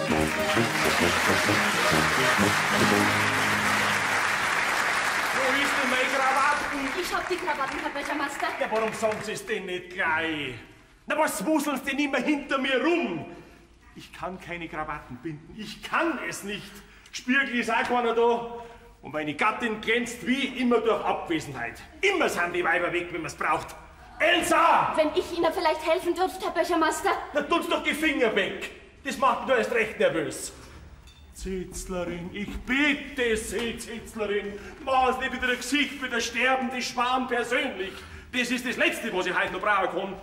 Wo ist denn meine Krawatten? Ich hab die Krawatten, Herr Bürgermeister. Ja, warum sagen Sie es denn nicht gleich? Na, was wuseln Sie denn immer hinter mir rum? Ich kann keine Krawatten binden. Ich kann es nicht. Spiegel ist auch keiner da. Und meine Gattin glänzt wie immer durch Abwesenheit. Immer sind die Weiber weg, wenn man es braucht. Elsa! Wenn ich Ihnen vielleicht helfen dürfte, Herr Bürgermeister. Na, tut's doch die Finger weg. Das macht mich doch erst recht nervös. Zitzlerin, ich bitte Sie, Zitzlerin, mach nicht wieder ein Gesicht wie der sterbende Schwan persönlich. Das ist das Letzte, was ich heute noch brauchen kann.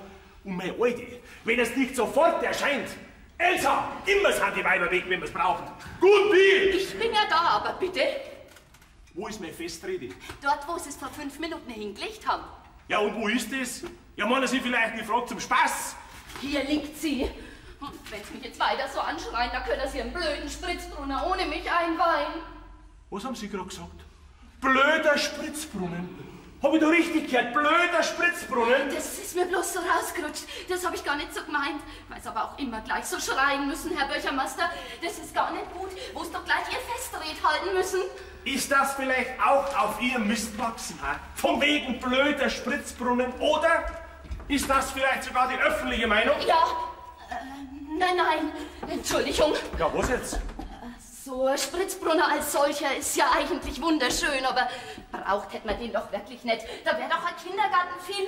Und mein Alte, wenn es nicht sofort erscheint, Elsa, immer sind die Weiber weg, wenn wir es brauchen. Gut, wie? Ich bin ja da, aber bitte. Wo ist meine Festrede? Dort, wo Sie es vor 5 Minuten hingelegt haben. Ja, und wo ist das? Ja, meinen Sie vielleicht die Frage zum Spaß? Hier liegt sie. Und wenn Sie mich jetzt weiter so anschreien, dann können Sie Ihren blöden Spritzbrunner ohne mich einweihen. Was haben Sie gerade gesagt? Blöder Spritzbrunnen. Hab ich da richtig gehört? Blöder Spritzbrunnen? Das ist mir bloß so rausgerutscht. Das habe ich gar nicht so gemeint. Weil Sie aber auch immer gleich so schreien müssen, Herr Bürgermeister. Das ist gar nicht gut, wo Sie doch gleich Ihr Festred halten müssen. Ist das vielleicht auch auf Ihrem Mist gewachsen? Von wegen blöder Spritzbrunnen? Oder ist das vielleicht sogar die öffentliche Meinung? Ja, nein, Entschuldigung. Ja, was jetzt? So ein Spritzbrunner als solcher ist ja eigentlich wunderschön, aber braucht hätte man den doch wirklich nicht. Da wäre doch ein Kindergarten viel...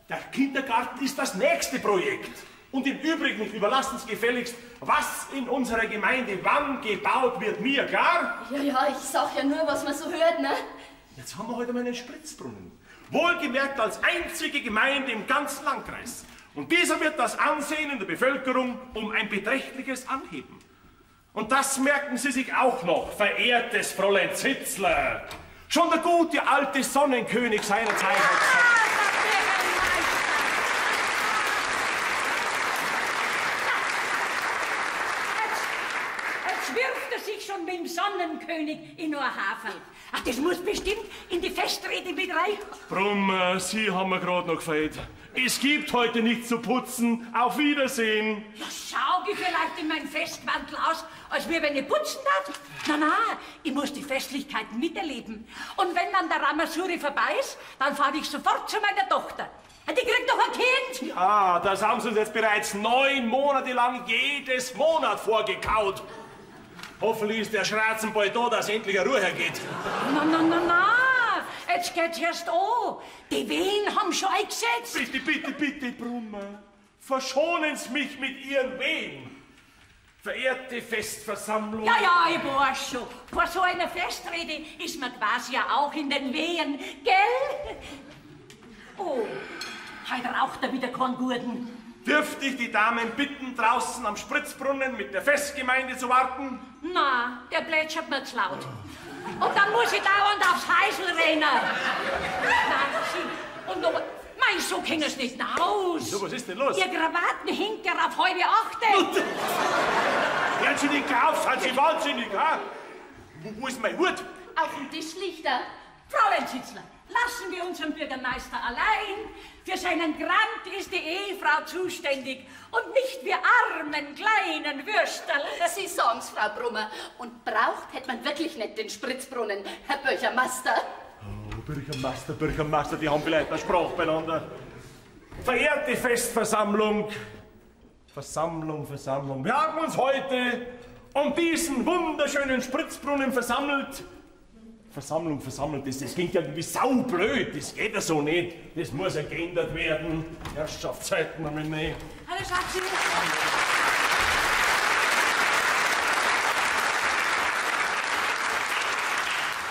Der Kindergarten ist das nächste Projekt. Und im Übrigen überlassen Sie gefälligst, was in unserer Gemeinde wann gebaut wird, mir, klar? Ja, ich sag ja nur, was man so hört, ne? Jetzt haben wir heute mal einen Spritzbrunnen. Wohlgemerkt als einzige Gemeinde im ganzen Landkreis. Und dieser wird das Ansehen in der Bevölkerung um ein beträchtliches anheben. Und das merken Sie sich auch noch, verehrtes Fräulein Zitzler. Schon der gute alte Sonnenkönig seiner Zeit hat gesagt. Jetzt wirft er sich schon mit dem Sonnenkönig in nur Haferl. Ach, das muss bestimmt in die Festrede mit rein. Brummer, Sie haben mir gerade noch gefällt. Es gibt heute nichts zu putzen. Auf Wiedersehen. Ja, schau ich vielleicht in mein Festmantel aus, als wir wenn ich putzen darf? Na, ich muss die Festlichkeiten miterleben. Und wenn dann der Ramasuri vorbei ist, dann fahre ich sofort zu meiner Tochter. Die kriegt doch ein Kind. Ah, das haben Sie uns jetzt bereits 9 Monate lang jedes Monat vorgekaut. Hoffentlich ist der Schratzen bald da, dass endlich eine Ruhe hergeht. Na. Jetzt geht's erst an. Die Wehen haben schon eingesetzt. Bitte, Brummer. Verschonen Sie mich mit Ihren Wehen. Verehrte Festversammlung. Ja, ich weiß schon. Vor so einer Festrede ist man quasi ja auch in den Wehen, gell? Oh, heute raucht er wieder keinen Gurten. Dürfte ich die Damen bitten, draußen am Spritzbrunnen mit der Festgemeinde zu warten? Na, der plätschert mir zu laut. Und dann muss ich dauernd aufs Heisel rennen. Und noch, mein, so kann es nicht nach Haus. So, was ist denn los? Ihr Krawatten hinkt ja auf 7:30. Hören Sie nicht auf, sind Sie wahnsinnig, ha? Wo ist mein Hut? Auf dem Tisch liegt er. Fräulein Zitzler, lassen wir unseren Bürgermeister allein. Für seinen Grant ist die Ehefrau zuständig und nicht wir armen, kleinen Würstel. Sie sagen's, Frau Brummer. Und braucht hätte man wirklich nicht den Spritzbrunnen, Herr Bürgermeister. Oh, Bürgermeister, die haben vielleicht eine Sprache beieinander. Verehrte Festversammlung, Versammlung. Wir haben uns heute um diesen wunderschönen Spritzbrunnen versammelt. Versammlung, das klingt ja irgendwie saublöd, das geht ja so nicht. Das muss ja geändert werden. Herrschaftszeiten haben wir nicht. Hallo, Schatzi.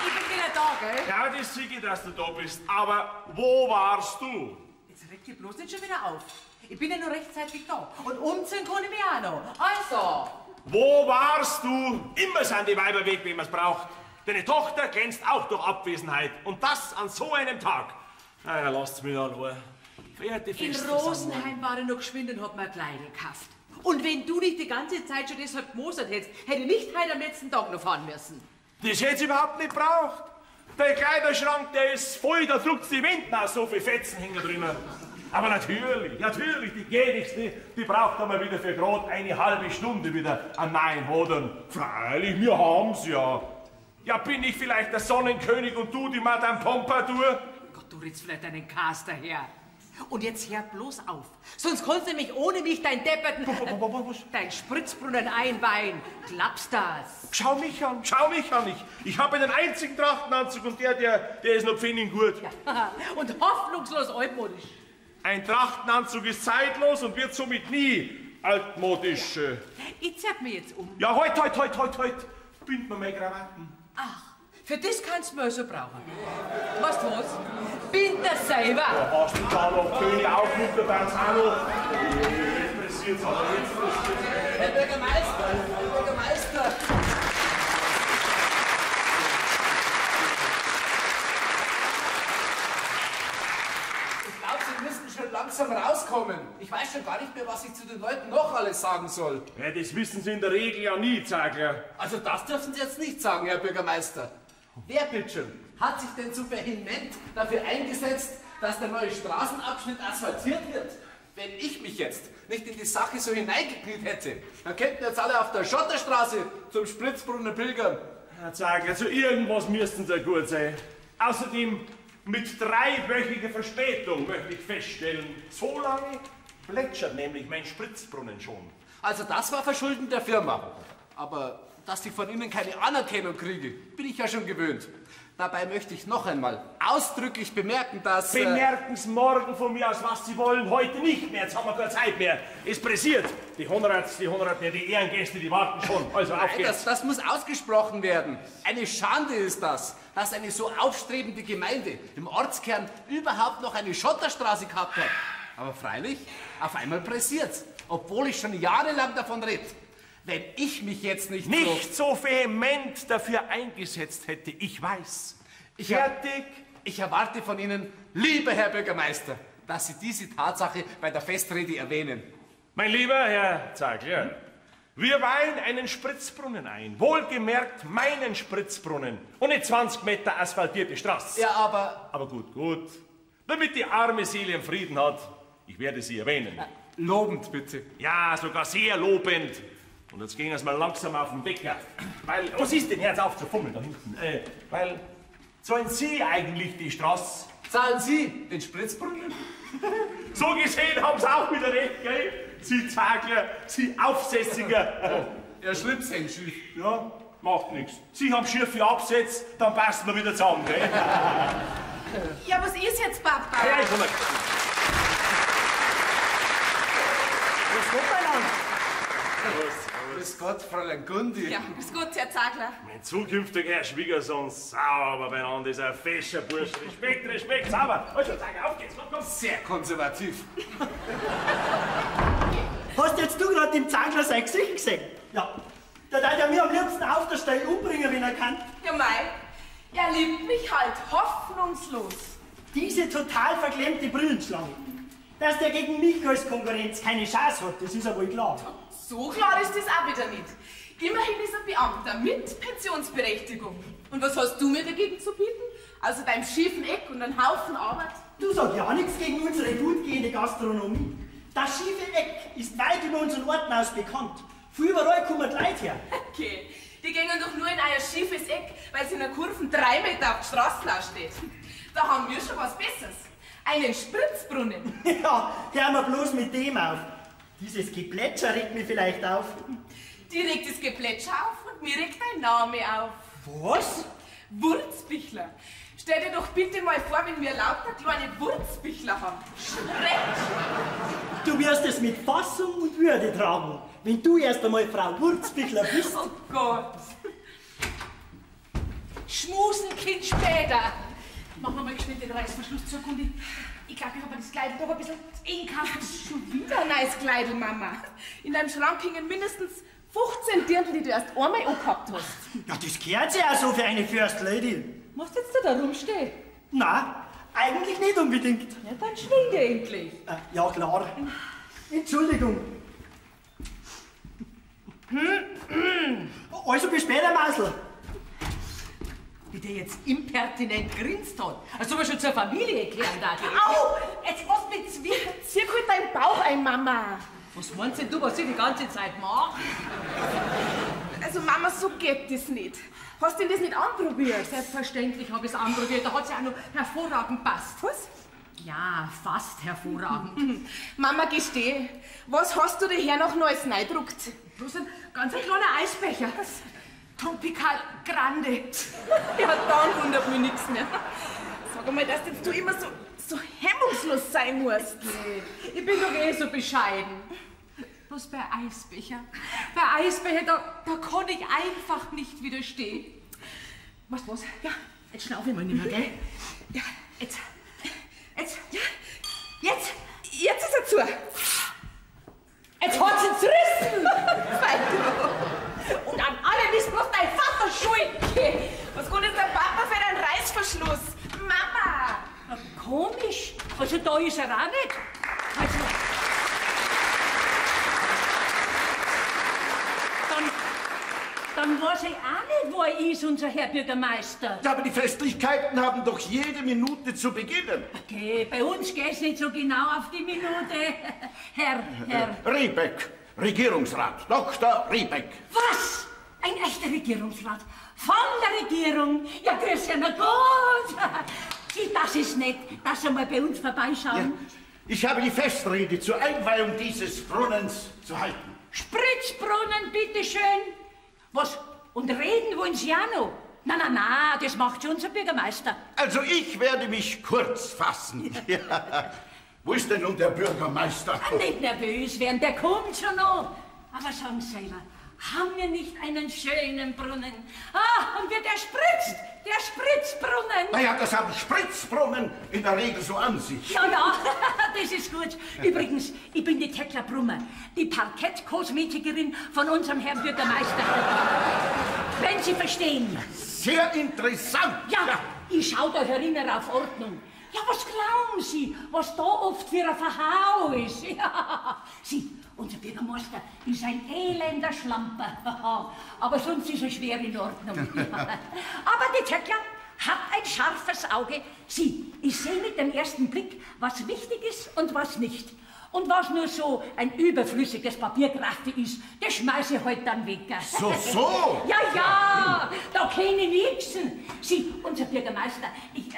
Ich bin wieder da, gell? Ja, das sehe ich, dass du da bist. Aber wo warst du? Jetzt regt ihr bloß nicht schon wieder auf. Ich bin ja nur rechtzeitig da. Und umziehen kann ich mich auch noch. Also. Wo warst du? Immer sind die Weiber weg, wenn man es braucht. Deine Tochter glänzt auch durch Abwesenheit. Und das an so einem Tag. Naja, lasst's mich allein. Verehrte In Festversammlung. Rosenheim war ich noch geschwind und hab mir Kleider gekauft. Und wenn du nicht die ganze Zeit schon deshalb gemosert hättest, hätte ich nicht heute am letzten Tag noch fahren müssen. Das hätte sie überhaupt nicht braucht. Der Kleiderschrank, der ist voll, da druckt's die Wände nach, so viel Fetzen hängen drinnen. Aber natürlich, die Gädigste, die braucht einmal wieder für grad eine halbe Stunde wieder einen neuen Hodern. Freilich, wir haben's ja. Ja, bin ich vielleicht der Sonnenkönig und du die Madame Pompadour? Gott, du redst vielleicht einen Kaster her. Und jetzt hör bloß auf. Sonst kannst du nämlich ohne mich dein depperten... dein Spritzbrunnen einweihen. Glaubst das? Schau mich an. Ich habe einen einzigen Trachtenanzug und der ist noch pfennig gut. Ja. Und hoffnungslos altmodisch. Ein Trachtenanzug ist zeitlos und wird somit nie altmodisch. Ich zeig mir jetzt um. Ja, heut. Bind mir meine Krawatten. Ach, für das kannst du mir also brauchen. Weißt du was? Bind das selber. Ja, hast du da noch König aufmutter beim Zahno? Jetzt pressiert's aber, Herr Bürgermeister! Ich glaube, Sie müssen schon langsam rauskommen. Ich weiß schon gar nicht mehr, was ich zu den Leuten noch alles sagen soll. Ja, das wissen Sie in der Regel ja nie, Zagler. Also das dürfen Sie jetzt nicht sagen, Herr Bürgermeister. Wer bitteschön hat sich denn so vehement dafür eingesetzt, dass der neue Straßenabschnitt asphaltiert wird? Wenn ich mich jetzt nicht in die Sache so hineingekniet hätte, dann könnten jetzt alle auf der Schotterstraße zum Spritzbrunnen pilgern. Herr Zagler, also irgendwas müssten Sie gut sein. Außerdem, mit 3-wöchiger Verspätung möchte ich feststellen, so lange plätschert nämlich mein Spritzbrunnen schon. Also das war Verschulden der Firma. Aber dass ich von Ihnen keine Anerkennung kriege, bin ich ja schon gewöhnt. Dabei möchte ich noch einmal ausdrücklich bemerken, dass... Bemerken Sie morgen von mir aus, was Sie wollen, heute nicht mehr. Jetzt haben wir keine Zeit mehr. Es pressiert. Die Ehrengäste, die warten schon. Also auf Nein, geht's. das muss ausgesprochen werden. Eine Schande ist das, dass eine so aufstrebende Gemeinde im Ortskern überhaupt noch eine Schotterstraße gehabt hat. Aber freilich, auf einmal pressiert's, obwohl ich schon jahrelang davon rede. Wenn ich mich jetzt nicht so vehement dafür eingesetzt hätte, ich weiß. Ich erwarte von Ihnen, lieber Herr Bürgermeister, dass Sie diese Tatsache bei der Festrede erwähnen. Mein lieber Herr Zagler, wir weihen einen Spritzbrunnen ein. Wohlgemerkt meinen Spritzbrunnen. Und nicht 20 Meter asphaltierte Straße. Ja, aber... Aber gut. Damit die arme Seele Frieden hat, ich werde sie erwähnen. Lobend, bitte. Ja, sogar sehr lobend. Und jetzt gehen wir mal langsam auf den Wecker. Weil, was ist denn jetzt auf zu fummeln da hinten? Weil, zahlen Sie eigentlich die Straße? Zahlen Sie den Spritzbrunnen? So gesehen haben Sie auch wieder recht, gell? Sie Zagler, Sie Aufsässiger. Ihr Schlips hängt schief. Ja, macht nichts. Sie haben schiefe Absätze, dann passen wir wieder zusammen, gell? Ja, was ist jetzt, Papa? Ja, ich komm mal. Grüß Gott, Fräulein Gundi. Ja, ist gut, Herr Zagler. Mein zukünftiger Herr Schwiegersohn, sauber beieinander, ist ein fescher Bursch. Respekt, sauber. Also, sag auf geht's, komm. Sehr konservativ. Hast jetzt du gerade dem Zagler sein Gesicht gesehen? Ja. Der darf ja mir am liebsten auf der Stelle umbringen, wenn er kann. Ja, mei, er liebt mich halt hoffnungslos. Diese total verklemmte Brillenschlange. Dass der gegen mich als Konkurrenz keine Chance hat, das ist ja wohl klar. So klar ist das auch wieder nicht. Immerhin ist er Beamter mit Pensionsberechtigung. Und was hast du mir dagegen zu bieten? Außer deinem schiefen Eck und einem Haufen Arbeit? Du sagst ja nichts gegen unsere gut gehende Gastronomie. Das schiefe Eck ist weit über unseren Ort hinaus bekannt. Von überall kommen die Leute her. Okay, die gehen doch nur in ein schiefes Eck, weil sie in der Kurve 3 Meter auf der Straßenlau steht. Da haben wir schon was Besseres. Einen Spritzbrunnen. Ja, hör mal bloß mit dem auf. Dieses Geplätscher regt mich vielleicht auf. Die regt das Geplätscher auf und mir regt dein Name auf. Was? Wurzbichler. Stell dir doch bitte mal vor, wenn wir lauter kleine Wurzbichler haben. Schrecklich. Du wirst es mit Fassung und Würde tragen, wenn du erst einmal Frau Wurzbichler bist. Oh Gott. Schmusen, Kind, später. Machen wir mal geschwind den Reißverschluss zur Kunde. Ich glaube, ich habe das Kleid doch ein bisschen eng gehabt. Schon wieder ein neues Kleidl, Mama. In deinem Schrank hingen mindestens 15 Dirndl, die du erst einmal angehabt hast. Ja, das gehört ja auch so für eine First Lady. Machst du jetzt da rumstehen? Na, eigentlich nicht unbedingt. Ja, dann schwinde endlich. Ja, klar. Entschuldigung. Also bis später, Mausl. Wie der jetzt impertinent grinst hat, als ob er schon zur Familie erklären darf. Au! Jetzt hast du mich zieh halt deinen Bauch ein, Mama. Was meinst denn du, was ich die ganze Zeit mache? Also Mama, so geht das nicht. Hast du denn das nicht anprobiert? Selbstverständlich habe ich es anprobiert. Da hat es ja auch noch hervorragend passt. Was? Ja, fast hervorragend. Mama, gesteh, was hast du daher noch Neues reingedruckt? Bloß ein ganz kleiner Eisbecher. Tropical Grande. Ja, dann wundert mich nichts mehr. Sag einmal, dass du immer so hemmungslos sein musst. Ich bin doch eh so bescheiden. Bloß bei Eisbecher. Bei Eisbecher, da kann ich einfach nicht widerstehen. Weißt du was? Ja, jetzt schnaufe ich mal nicht mehr, gell? Ja, jetzt. Jetzt ist er zu. Jetzt hat sie zerrissen. Und an allem ist bloß dein Vater schuld. Was gut ist der Papa für einen Reißverschluss? Mama! Na, komisch. Also da ist er auch nicht. Also, dann weiß ich auch nicht, wo er ist, unser Herr Bürgermeister. Ja, aber die Festlichkeiten haben doch jede Minute zu beginnen. Okay, bei uns geht's nicht so genau auf die Minute. Herr. Riebeck, Regierungsrat, Dr. Riebeck. Was? Ein echter Regierungsrat? Von der Regierung? Ja, grüß ja, na gut. Sieh, das ist nett, dass Sie mal bei uns vorbeischauen. Ja, ich habe die Festrede zur Einweihung dieses Brunnens zu halten. Spritzbrunnen, bitteschön. Was? Und reden wollen Sie auch noch? Na, das macht schon unser Bürgermeister. Also ich werde mich kurz fassen. Ja. Wo ist denn nun der Bürgermeister? Nicht nervös werden, der kommt schon noch. Aber sagen Sie selber, haben wir nicht einen schönen Brunnen? Ah, und der spritzt, der Spritzbrunnen. Naja, das haben Spritzbrunnen in der Regel so an sich. Ja, das ist gut. Übrigens, ich bin die Tekla Brummer, die Parkettkosmetikerin von unserem Herrn Bürgermeister. Wenn Sie verstehen. Sehr interessant. Ja, ich schau da herinnen auf Ordnung. Ja, was glauben Sie, was da oft für ein Verhau ist? Ja, Sie, unser Bürgermeister ist ein elender Schlamper. Aber sonst ist er schwer in Ordnung. Aber die Tekla hat ein scharfes Auge. Sie, ich sehe mit dem ersten Blick, was wichtig ist und was nicht. Und was nur so ein überflüssiges Papiergraffi ist, das schmeiße ich heute dann weg. So? Ja, da kenne ich nichts. Sie, unser Bürgermeister, ich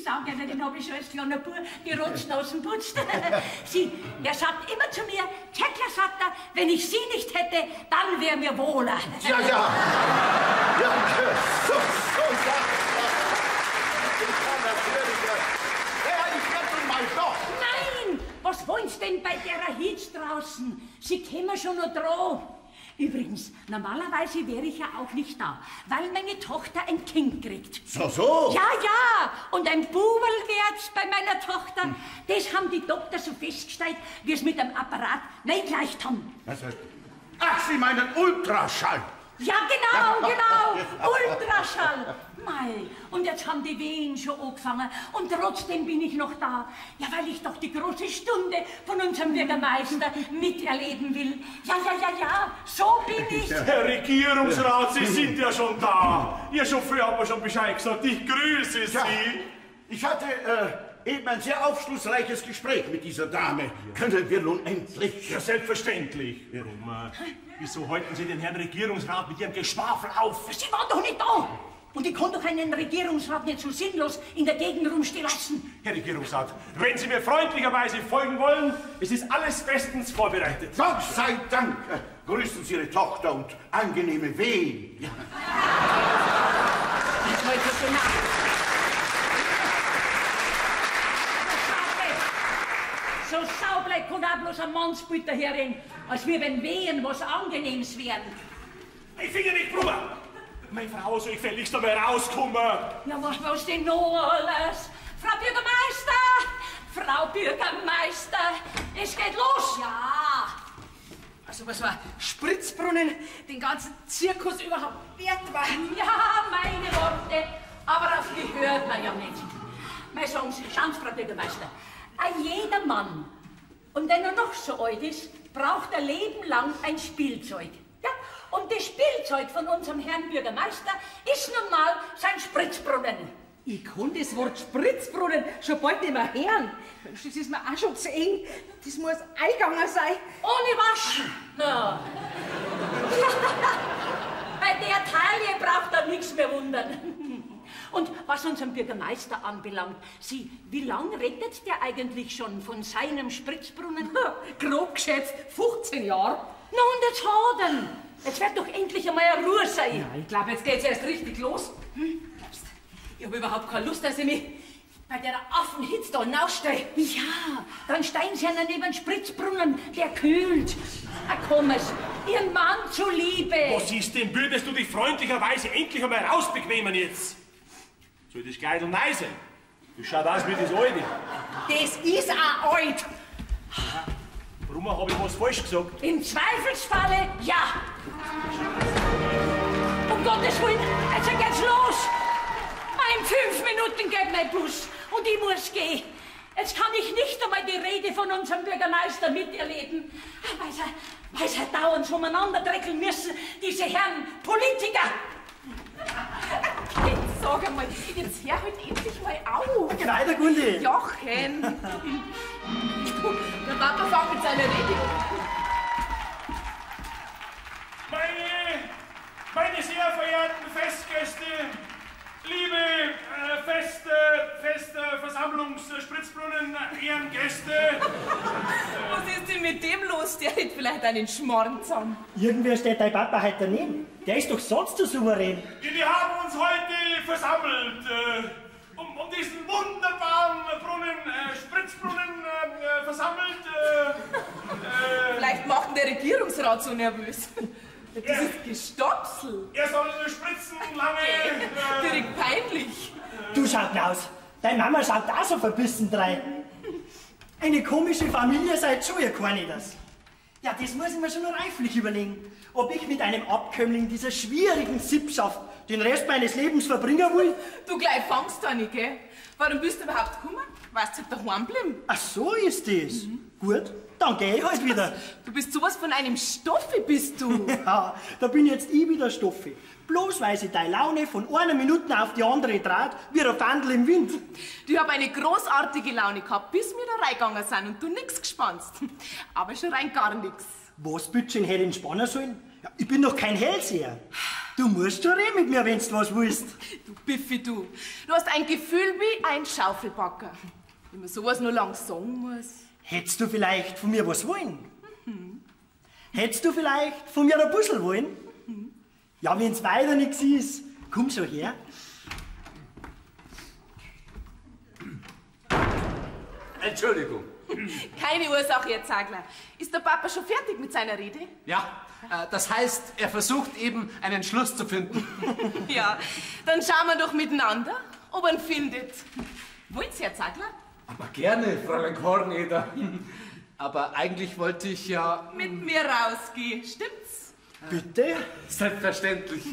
sage ja, den habe ich schon als kleiner Bub die Rotznasen putzt. Sie, der sagt immer zu mir, Tekla, sagt er, wenn ich Sie nicht hätte, dann wäre mir wohler. Ja, so sagt er. Ich werde nun mal doch. Nein, was wollen Sie denn bei der Hitze draußen? Sie kämen schon noch dran. Übrigens, normalerweise wäre ich ja auch nicht da, weil meine Tochter ein Kind kriegt. So? Ja, und ein Bubel wird's bei meiner Tochter. Das haben die Doktor so festgestellt, wie es mit dem Apparat nicht leicht haben. Ach, Sie meinen Ultraschall. Ja, genau, Ultraschall. Mei, und jetzt haben die Wehen schon angefangen und trotzdem bin ich noch da. Ja, weil ich doch die große Stunde von unserem Bürgermeister miterleben will. Ja, so bin ich. Herr Regierungsrat, Sie sind ja schon da. Ihr Chauffeur hat mir schon Bescheid gesagt. Ich grüße Sie. Ja, ich hatte eben ein sehr aufschlussreiches Gespräch mit dieser Dame. Können wir nun endlich? Ja, selbstverständlich. Wieso halten Sie den Herrn Regierungsrat mit Ihrem Geschwafel auf? Sie waren doch nicht da. Und ich kann doch einen Regierungsrat nicht so sinnlos in der Gegend rumstehen lassen. Herr Regierungsrat, wenn Sie mir freundlicherweise folgen wollen, es ist alles bestens vorbereitet. Gott sei Dank. Grüßen Sie Ihre Tochter und angenehme Wehen. Ja. Jetzt wollte ich so nach. So saublöd kann auch bloß ein Mannsbild daherin, als wir wenn Wehen was Angenehmes wären. Die Finger nicht, Brummer! Meine Frau soll gefälligst einmal rauskommen. Ja, was denn noch alles? Frau Bürgermeister, es geht los. Ja. Also was war Spritzbrunnen, den ganzen Zirkus überhaupt wert war? Ja, meine Worte, aber auf die hört man ja nicht. Mal sagen Sie, schauen Sie, Frau Bürgermeister, jeder Mann, und wenn er noch so alt ist, braucht ein Leben lang ein Spielzeug. Ja? Und das Spielzeug von unserem Herrn Bürgermeister ist nun mal sein Spritzbrunnen. Ich kann das Wort Spritzbrunnen schon bald nicht mehr hören. Mensch, das ist mir auch schon zu eng. Das muss eingegangen sein. Ohne Waschen. No. Bei der Taille braucht er nichts mehr wundern. Und was unseren Bürgermeister anbelangt, wie lange redet der eigentlich schon von seinem Spritzbrunnen? Grob geschätzt 15 Jahre. Na und jetzt hat er. Jetzt wird doch endlich einmal eine Ruhe sein. Ja, ich glaube, jetzt geht's erst richtig los. Ich habe überhaupt keine Lust, dass ich mich bei der Affenhitze da hinausstehe. Ja, dann steigen Sie neben den Spritzbrunnen, der kühlt. Komm es, Ihren Mann zuliebe. Was ist denn, würdest du dich freundlicherweise endlich einmal rausbequemen jetzt? Soll das Kleidl neu sein? Das schaut aus wie das alte. Das ist auch alt. Warum habe ich was falsch gesagt? Im Zweifelsfalle, ja. Um Gottes Willen, also geht's los. In 5 Minuten geht mein Bus und ich muss gehen. Jetzt kann ich nicht einmal die Rede von unserem Bürgermeister miterleben, weil sie dauernd so umeinander dreckeln müssen, diese Herren Politiker. Jetzt sag einmal, jetzt hör halt endlich mal auf. Geh weiter, Gundi. Jochen. Der Papa fängt mit seiner Rede an. Meine sehr verehrten Festgäste, liebe Versammlungsspritzbrunnen, Ehrengäste. Was ist denn mit dem los? Der hat vielleicht einen Schmarrn zusammen. Irgendwer steht dein Papa heute daneben. Der ist doch sonst so souverän. Wir haben uns heute versammelt, um diesen wunderbaren Spritzbrunnen versammelt. Vielleicht macht ihn der Regierungsrat so nervös. Dieses Gestopsel. Er soll spritzen lange. Direkt peinlich. Du, schau Klaus, deine Mama schaut auch so verbissen drein. Eine komische Familie seid schon, ihr Kornidas. Ja, das muss ich mir schon noch reiflich überlegen, ob ich mit einem Abkömmling dieser schwierigen Sippschaft den Rest meines Lebens verbringen will. Du gleich fangst da nicht, gell? Warum bist du überhaupt gekommen? Weißt du, daheim bleiben? Ach so ist das. Gut, dann geh ich halt wieder. Du bist sowas von einem Stoffi, bist du. Ja, da bin jetzt ich wieder Stoffi. Bloß weil sie deine Laune von einer Minute auf die andere dreht, wie ein Fandel im Wind. Ich hab eine großartige Laune gehabt, bis wir da reingegangen sind und du nix gespannst. Aber schon rein gar nix. Was Bütchen hätte entspannen sollen? Ja, ich bin doch kein Hellseher. Du musst schon reden mit mir, wenn du was willst. Du Biffi, du. Du hast ein Gefühl wie ein Schaufelbacker. Wenn man sowas nur lang sagen muss. Hättest du vielleicht von mir was wollen? Hättest du vielleicht von mir ein Bussel wollen? Ja, wenn's weiter nichts ist, komm schon her. Entschuldigung. Keine Ursache jetzt, Zagler. Ist der Papa schon fertig mit seiner Rede? Ja, das heißt, er versucht eben einen Schluss zu finden. Ja, dann schauen wir doch miteinander, ob er ihn findet. Wollt's, Herr Zagler? Aber gerne, Fräulein Korneder. Aber eigentlich wollte ich ja... Mit mir rausgehen, stimmt's? Bitte? Selbstverständlich.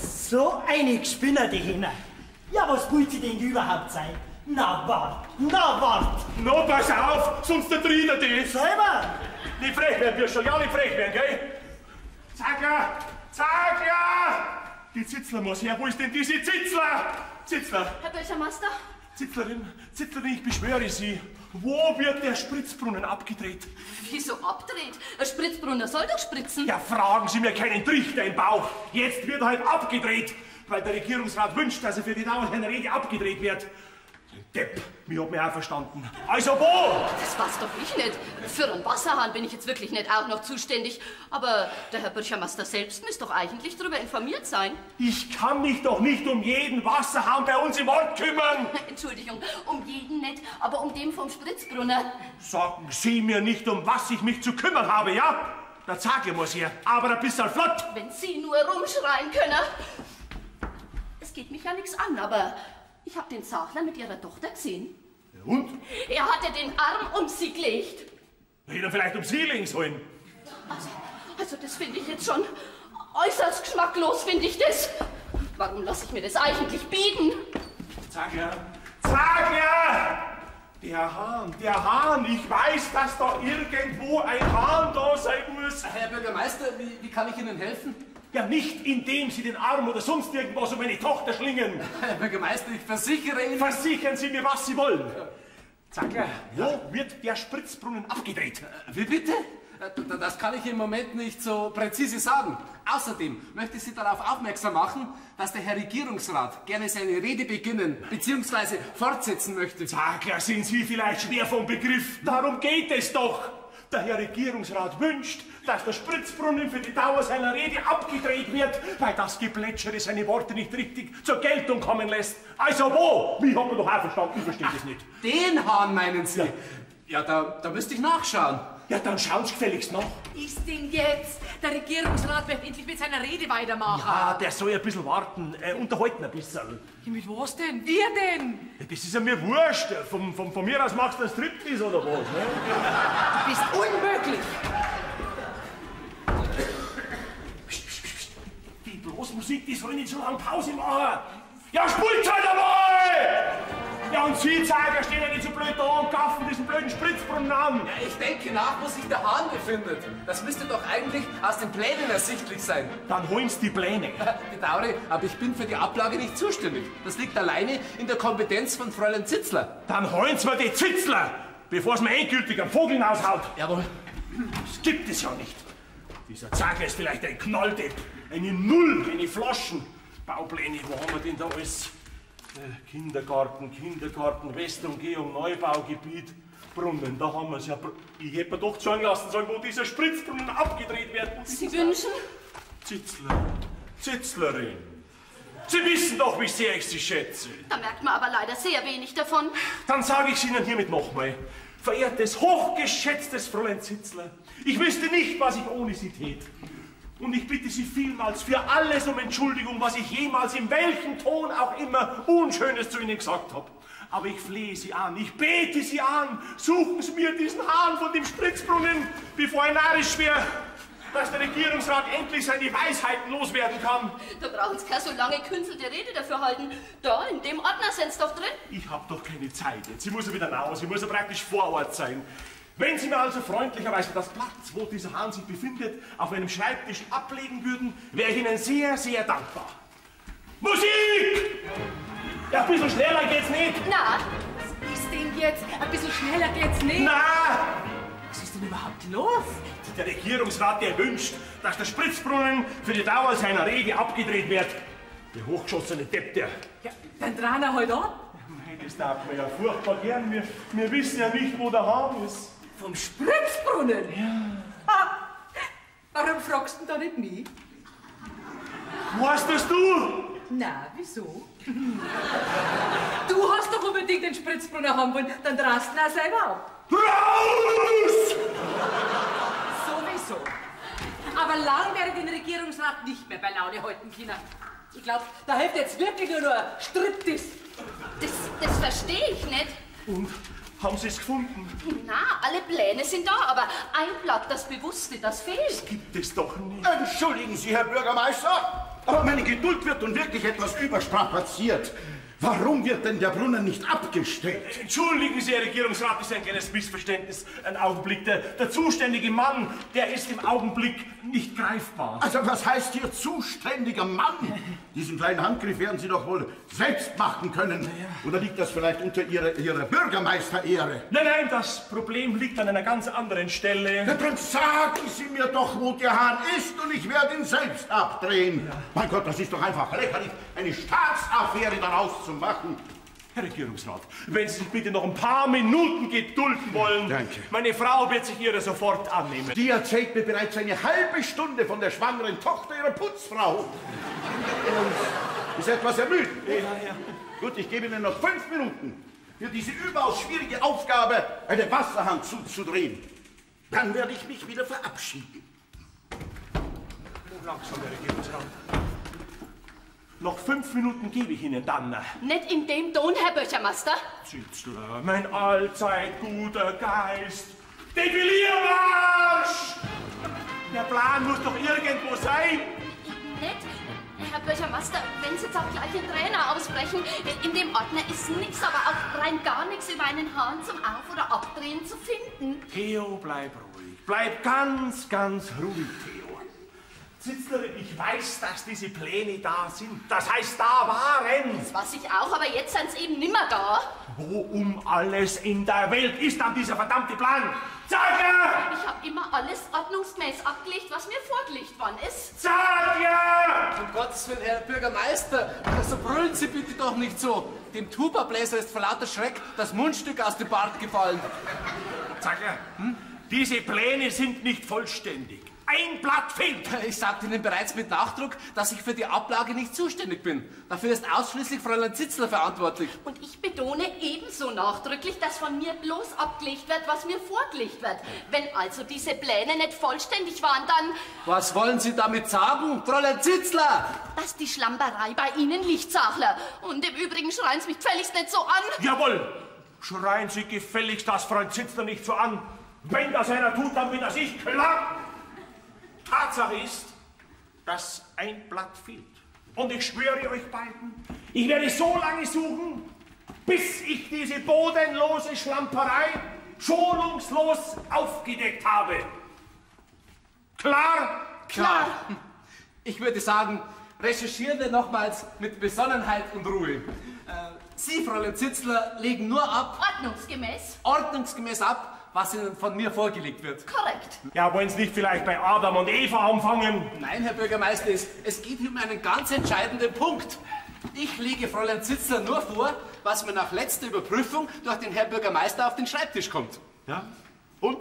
So eine Gespinner, die Hähner. Ja, was wollt ihr denn überhaupt sein? Na wart! No, pass auf, sonst ertritt er dich. Selber! Nicht frech werden, wir schon, ja, nicht frech werden, gell? Zagler! Die Zitzler muss her, wo ist denn diese Zitzler? Zitzler! Herr Bürgermeister? Zitzlerin, ich beschwöre Sie, wo wird der Spritzbrunnen abgedreht? Wieso abdreht? Ein Spritzbrunner soll doch spritzen. Ja, fragen Sie mir keinen Trichter im Bauch. Jetzt wird er halt abgedreht, weil der Regierungsrat wünscht, dass er für die Dauer einer Rede abgedreht wird. Depp, mir hat mich auch verstanden. Also wo? Das war's doch ich nicht. Für einen Wasserhahn bin ich jetzt wirklich nicht auch noch zuständig. Aber der Herr Bürgermeister selbst müsste doch eigentlich darüber informiert sein. Ich kann mich doch nicht um jeden Wasserhahn bei uns im Ort kümmern. Entschuldigung, um jeden nicht, aber um den vom Spritzbrunner. Sagen Sie mir nicht, um was ich mich zu kümmern habe, ja? Der Zagler muss her, aber ein bisschen flott. Wenn Sie nur rumschreien können. Es geht mich ja nichts an, aber ich habe den Zachler mit Ihrer Tochter gesehen. Ja, und? Er hatte den Arm um sie gelegt. Hätte er vielleicht um Sie legen sollen. Also das finde ich jetzt schon äußerst geschmacklos, finde ich das. Warum lasse ich mir das eigentlich bieten? Zagler! Der Hahn! Ich weiß, dass da irgendwo ein Hahn da sein muss. Herr Bürgermeister, wie kann ich Ihnen helfen? Ja, nicht indem Sie den Arm oder sonst irgendwas um meine Tochter schlingen. Herr Bürgermeister, ich versichere Ihnen... Versichern Sie mir, was Sie wollen. Zackler, wo wird der Spritzbrunnen abgedreht? Wie bitte? Das kann ich im Moment nicht so präzise sagen. Außerdem möchte ich Sie darauf aufmerksam machen, dass der Herr Regierungsrat gerne seine Rede beginnen bzw. fortsetzen möchte. Zackler, sind Sie vielleicht schwer vom Begriff? Darum geht es doch. Der Herr Regierungsrat wünscht, dass der Spritzbrunnen für die Dauer seiner Rede abgedreht wird, weil das Geplätschere seine Worte nicht richtig zur Geltung kommen lässt. Also wo? Wie hat man doch auch verstanden? Ich verstehe das nicht. Den Hahn meinen Sie? Ja, da müsste ich nachschauen. Ja, dann schauen Sie gefälligst nach. Ist denn jetzt? Der Regierungsrat wird endlich mit seiner Rede weitermachen. Ja, der soll ein bisschen warten, unterhalten ein bisschen. Ja, mit was denn? Wir denn? Ja, das ist ja mir wurscht. Von mir aus machst du ein Striptease oder was, ne? Du bist unmöglich. Die bloß Musik, die soll nicht so lange Pause machen. Ja, spult halt einmal! Ja, und Sie, Zeiger, stehen ja nicht so blöd da und gaffen diesen blöden Spritzbrunnen an. Ja, ich denke nach, wo sich der Hahn befindet. Das müsste doch eigentlich aus den Plänen ersichtlich sein. Dann holen Sie die Pläne. Bedauere, aber ich bin für die Ablage nicht zuständig. Das liegt alleine in der Kompetenz von Fräulein Zitzler. Dann holen Sie mir die Zitzler, bevor es mir endgültig am Vogel hinaushaut. Jawohl. Das gibt es ja nicht. Dieser Zeiger ist vielleicht ein Knalldepp, eine Null, eine Flaschen. Baupläne, wo haben wir denn da alles? Kindergarten, Westumgehung, Neubaugebiet, Brunnen, da haben wir es ja. Ich hätte mir doch sagen lassen sollen, wo dieser Spritzbrunnen abgedreht wird. Sie wünschen? Zitzlerin. Sie wissen doch, wie sehr ich Sie schätze. Da merkt man aber leider sehr wenig davon. Dann sage ich es Ihnen hiermit nochmal. Verehrtes, hochgeschätztes Fräulein Zitzler, ich wüsste nicht, was ich ohne Sie tät. Und ich bitte Sie vielmals für alles um Entschuldigung, was ich jemals in welchem Ton auch immer Unschönes zu Ihnen gesagt habe. Aber ich flehe Sie an, ich bete Sie an, suchen Sie mir diesen Hahn von dem Spritzbrunnen, bevor er narrisch wäre, dass der Regierungsrat endlich seine Weisheiten loswerden kann. Da brauchen Sie keine so lange künstelte Rede dafür halten. Da, in dem Ordner sind Sie doch drin. Ich habe doch keine Zeit jetzt. Sie muss ja wieder raus, sie muss ja praktisch vor Ort sein. Wenn Sie mir also freundlicherweise das Platz, wo dieser Hahn sich befindet, auf meinem Schreibtisch ablegen würden, wäre ich Ihnen sehr, sehr dankbar. Musik! Ja, ein bisschen schneller geht's nicht. Na? Was ist denn jetzt? Ein bisschen schneller geht's nicht. Na! Was ist denn überhaupt los? Der Regierungsrat, der wünscht, dass der Spritzbrunnen für die Dauer seiner Rede abgedreht wird. Der hochgeschossene Depp, der. Ja, dann dran er halt an. Das darf man ja furchtbar gern. Wir wissen ja nicht, wo der Hahn ist. Vom Spritzbrunnen? Ja. Ha. Warum fragst du da nicht mich? Weißt das du? Na, wieso? Du hast doch unbedingt den Spritzbrunnen haben wollen, dann drast ihn auch selber ab. Raus! Sowieso. Aber lang werde ich den Regierungsrat nicht mehr bei Laune halten können. Ich glaube, da hilft jetzt wirklich nur ein Striptease. Das verstehe ich nicht. Und? Haben Sie es gefunden? Na, alle Pläne sind da, aber ein Blatt, das Bewusste, das fehlt. Das gibt es doch nicht. Entschuldigen Sie, Herr Bürgermeister, aber meine Geduld wird nun wirklich etwas überstrapaziert. Warum wird denn der Brunnen nicht abgestellt? Entschuldigen Sie, Herr Regierungsrat, das ist ein kleines Missverständnis. Ein Augenblick. Der zuständige Mann, der ist im Augenblick nicht greifbar. Also was heißt hier zuständiger Mann? Diesen kleinen Handgriff werden Sie doch wohl selbst machen können. Ja. Oder liegt das vielleicht unter Ihrer Bürgermeisterehre? Nein, das Problem liegt an einer ganz anderen Stelle. Ja, dann sagen Sie mir doch, wo der Hahn ist und ich werde ihn selbst abdrehen. Ja. Mein Gott, das ist doch einfach lächerlich, eine Staatsaffäre daraus zu machen. Herr Regierungsrat, wenn Sie sich bitte noch ein paar Minuten gedulden wollen. Danke. Meine Frau wird sich Ihrer sofort annehmen. Die erzählt mir bereits eine halbe Stunde von der schwangeren Tochter ihrer Putzfrau. Ist etwas ermüdet. Ja. Gut, ich gebe Ihnen noch 5 Minuten für diese überaus schwierige Aufgabe, einen Wasserhahn zuzudrehen. Dann werde ich mich wieder verabschieden. Langsam, Herr Regierungsrat. Noch 5 Minuten gebe ich Ihnen dann. Nicht in dem Ton, Herr Bürgermeister. Zitzler, mein allzeit guter Geist. Defiliermarsch! Der Plan muss doch irgendwo sein. Nicht? Herr Bürgermeister, wenn Sie jetzt auch gleich in Tränen ausbrechen, in dem Ordner ist nichts, aber auch rein gar nichts über einen Hahn zum Auf- oder Abdrehen zu finden. Theo, bleib ruhig. Bleib ganz, ganz ruhig, Theo. Zitzlerin, ich weiß, dass diese Pläne da sind. Das heißt, da waren. Das weiß ich auch, aber jetzt sind sie eben nimmer da. Wo um alles in der Welt ist dann dieser verdammte Plan? Sag ja! Ich habe immer alles ordnungsgemäß abgelegt, was mir vorgelegt worden ist. Sag ja! Um Gottes Willen, Herr Bürgermeister, so brüllen Sie bitte doch nicht so. Dem Tubabläser ist vor lauter Schreck das Mundstück aus dem Bart gefallen. Sag ja, diese Pläne sind nicht vollständig. Ein Blatt fehlt. Ich sagte Ihnen bereits mit Nachdruck, dass ich für die Ablage nicht zuständig bin. Dafür ist ausschließlich Fräulein Zitzler verantwortlich. Und ich betone ebenso nachdrücklich, dass von mir bloß abgelegt wird, was mir vorgelegt wird. Wenn also diese Pläne nicht vollständig waren, dann... Was wollen Sie damit sagen, Fräulein Zitzler? Dass die Schlamperei bei Ihnen liegt, Sachler. Und im Übrigen schreien Sie mich gefälligst nicht so an. Jawohl, schreien Sie gefälligst das Freund Zitzler nicht so an. Wenn das einer tut, dann bin das ich, klar. Tatsache ist, dass ein Blatt fehlt. Und ich schwöre euch beiden, ich werde so lange suchen, bis ich diese bodenlose Schlamperei schonungslos aufgedeckt habe. Klar? Klar. Ich würde sagen, recherchieren wir nochmals mit Besonnenheit und Ruhe. Sie, Fräulein Zitzler, legen nur ab... Ordnungsgemäß ab, was Ihnen von mir vorgelegt wird. Korrekt. Ja, wollen Sie nicht vielleicht bei Adam und Eva anfangen? Nein, Herr Bürgermeister, es geht um einen ganz entscheidenden Punkt. Ich lege Fräulein Zitzler nur vor, was mir nach letzter Überprüfung durch den Herrn Bürgermeister auf den Schreibtisch kommt. Ja? Und?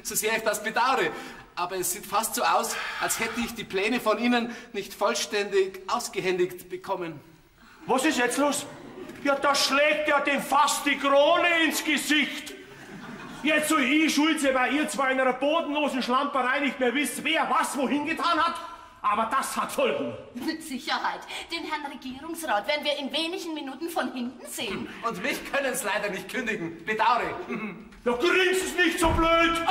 So sehr ich das bedauere, aber es sieht fast so aus, als hätte ich die Pläne von Ihnen nicht vollständig ausgehändigt bekommen. Was ist jetzt los? Ja, da schlägt ja dem fast die Krone ins Gesicht. Jetzt soll ich schuld sein, weil ihr zwar in einer bodenlosen Schlamperei nicht mehr wisst, wer was wohin getan hat, aber das hat Folgen. Mit Sicherheit. Den Herrn Regierungsrat werden wir in wenigen Minuten von hinten sehen. Und mich können es leider nicht kündigen. Bedauere. Ja, grinst es nicht so blöd.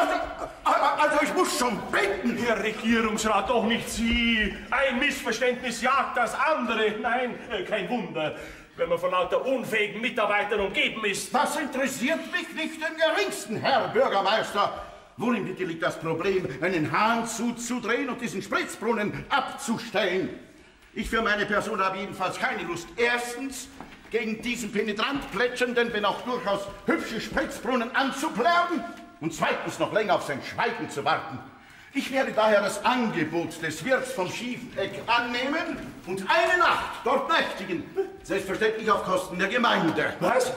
Also ich muss schon beten. Herr Regierungsrat, doch nicht Sie. Ein Missverständnis jagt das andere. Nein, kein Wunder, wenn man von lauter unfähigen Mitarbeitern umgeben ist. Das interessiert mich nicht im geringsten, Herr Bürgermeister. Worin bitte liegt das Problem, einen Hahn zuzudrehen und diesen Spritzbrunnen abzustellen? Ich für meine Person habe jedenfalls keine Lust. Erstens, gegen diesen penetrant plätschernden, wenn auch durchaus hübschen Spritzbrunnen anzuplärren und zweitens noch länger auf sein Schweigen zu warten. Ich werde daher das Angebot des Wirts vom Schiefeck annehmen und eine Nacht dort nächtigen. Selbstverständlich auf Kosten der Gemeinde. Was?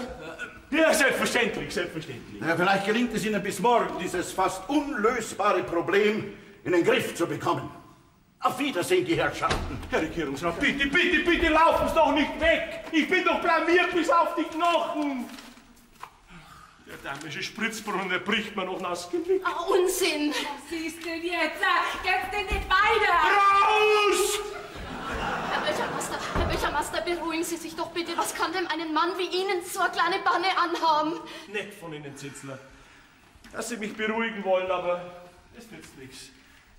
Ja, selbstverständlich, selbstverständlich. Ja, vielleicht gelingt es Ihnen bis morgen, dieses fast unlösbare Problem in den Griff zu bekommen. Auf Wiedersehen, die Herrschaften. Herr Regierungsrat, bitte, bitte, bitte laufen Sie doch nicht weg. Ich bin doch blamiert bis auf die Knochen. Der dämische Spritzbrunnen, der bricht mir noch nass Genick. Oh, Unsinn. Was ist denn jetzt? Geht's denn nicht weiter? Raus! Herr Bürgermeister, beruhigen Sie sich doch bitte. Was kann denn einen Mann wie Ihnen so eine kleine Banne anhaben? Nett von Ihnen, Zitzler, dass Sie mich beruhigen wollen, aber es nützt nichts.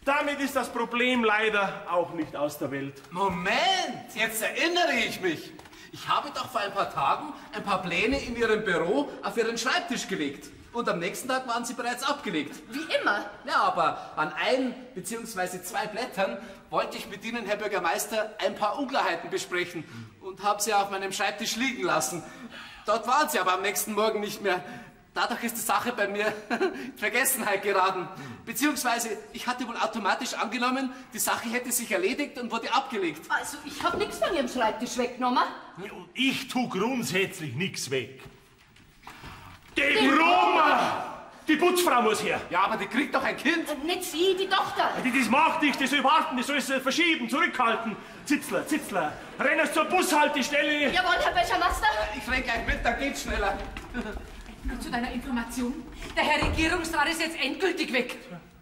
Damit ist das Problem leider auch nicht aus der Welt. Moment, jetzt erinnere ich mich. Ich habe doch vor ein paar Tagen ein paar Pläne in Ihrem Büro auf Ihren Schreibtisch gelegt. Und am nächsten Tag waren sie bereits abgelegt. Wie immer. Ja, aber an ein bzw. zwei Blättern wollte ich mit Ihnen, Herr Bürgermeister, ein paar Unklarheiten besprechen und habe sie auf meinem Schreibtisch liegen lassen. Dort waren sie aber am nächsten Morgen nicht mehr. Dadurch ist die Sache bei mir in Vergessenheit geraten. Beziehungsweise, ich hatte wohl automatisch angenommen, die Sache hätte sich erledigt und wurde abgelegt. Also, ich habe nichts von Ihrem Schreibtisch weggenommen. Und ich tue grundsätzlich nichts weg. Die Brummer! Die Putzfrau muss her. Ja, aber die kriegt doch ein Kind. Nicht Sie, die Tochter. Das macht nichts, die soll warten, die soll es verschieben, zurückhalten. Zitzler, renn es zur Bushaltestelle. Jawohl, Herr Bürgermeister. Ich renn gleich mit, dann geht's schneller. Nur zu deiner Information. Der Herr Regierungsrat ist jetzt endgültig weg.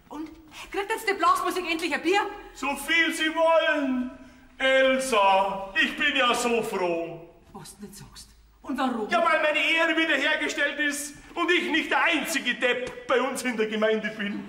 Und? Kriegt jetzt die Blasmusik endlich ein Bier? So viel Sie wollen. Elsa, ich bin ja so froh. Was du nicht sagst. Und warum? Ja, weil meine Ehre wiederhergestellt ist und ich nicht der einzige Depp bei uns in der Gemeinde bin.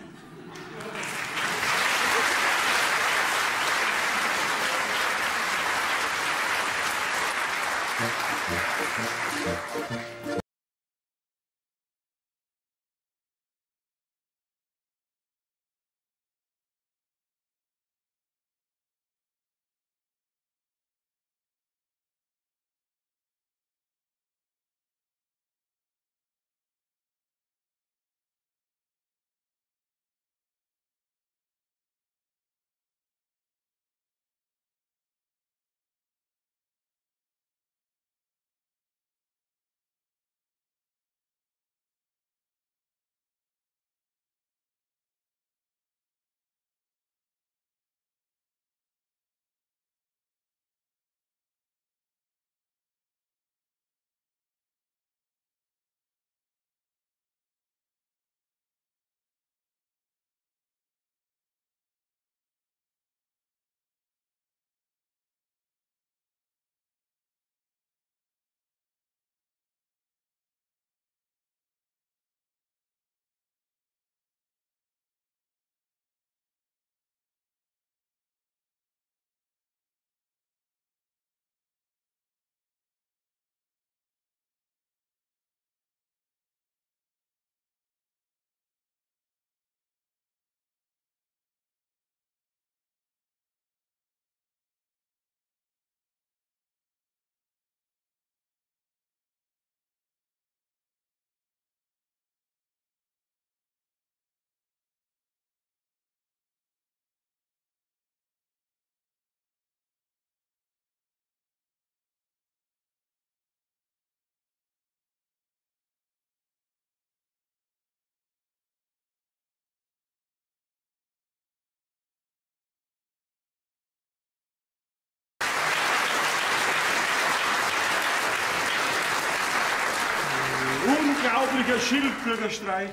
Heiliger Schildbürgerstreich,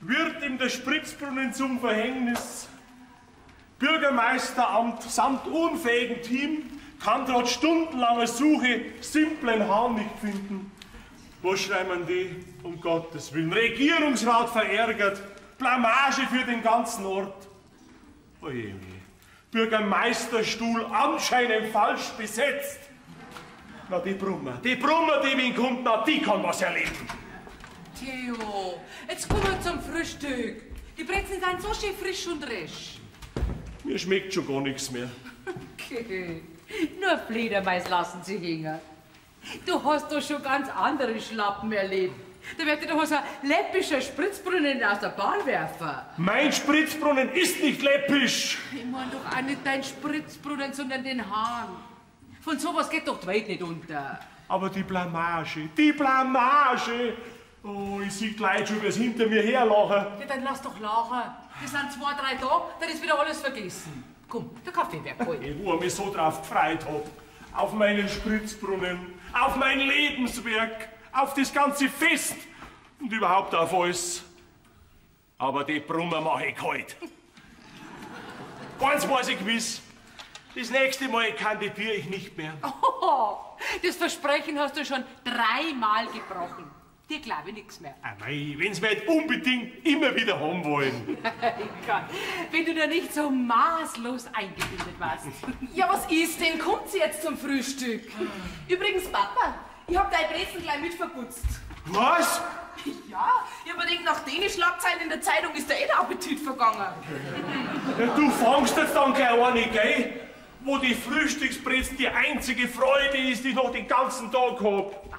wird ihm der Spritzbrunnen zum Verhängnis. Bürgermeisteramt samt unfähigen Team kann trotz stundenlanger Suche simplen Hahn nicht finden. Was schreiben die? Um Gottes Willen. Regierungsrat verärgert. Blamage für den ganzen Ort. Oje, Bürgermeisterstuhl anscheinend falsch besetzt. Na, die Brummer, die wen kommt, na, die kann was erleben. Theo, jetzt kommen wir zum Frühstück. Die Brezeln sind so schön frisch und resch. Mir schmeckt schon gar nichts mehr. Okay, nur Fledermais lassen sie hängen. Du hast doch schon ganz andere Schlappen erlebt. Da wird dir doch so ein läppischer Spritzbrunnen aus der Bahn werfen. Mein Spritzbrunnen ist nicht läppisch. Ich mein doch auch nicht dein Spritzbrunnen, sondern den Hahn. Von sowas geht doch die Welt nicht unter. Aber die Blamage, die Blamage. Oh, ich sehe gleich schon, wie es hinter mir herlachen. Ja, dann lass doch lachen. Das sind 2, 3 Tage, dann ist wieder alles vergessen. Komm, der Kaffee wird kalt. Wo ich mich so drauf gefreut hab. Auf meinen Spritzbrunnen, auf mein Lebenswerk, auf das ganze Fest und überhaupt auf alles. Aber die Brummer mache ich kalt. Eins weiß ich gewiss. Das nächste Mal kandidiere ich nicht mehr. Oh, das Versprechen hast du schon 3-mal gebrochen. Dir glaube ich nichts mehr. Wenn sie mich unbedingt immer wieder haben wollen. Wenn du da nicht so maßlos eingebildet warst. Ja, was ist denn? Kommt sie jetzt zum Frühstück? Übrigens, Papa, ich hab dein Brezel gleich mit verputzt. Was? Ja, ich überdenke, nach den Schlagzeilen in der Zeitung ist der Appetit vergangen. Ja, du fangst jetzt dann gleich eine, gell? Wo die Frühstücksbrezel die einzige Freude ist, die ich noch den ganzen Tag hab.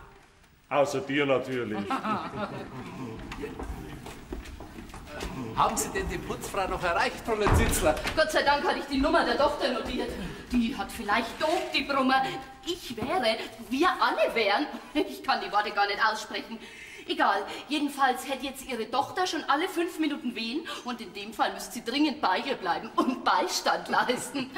Außer dir natürlich. Haben Sie denn die Putzfrau noch erreicht, Fräulein Zitzler? Gott sei Dank hatte ich die Nummer der Tochter notiert. Die hat vielleicht doof, die Brummer. Ich wäre, wir alle wären, ich kann die Worte gar nicht aussprechen. Egal, jedenfalls hätte jetzt ihre Tochter schon alle 5 Minuten wehen und in dem Fall müsste sie dringend bei ihr bleiben und Beistand leisten.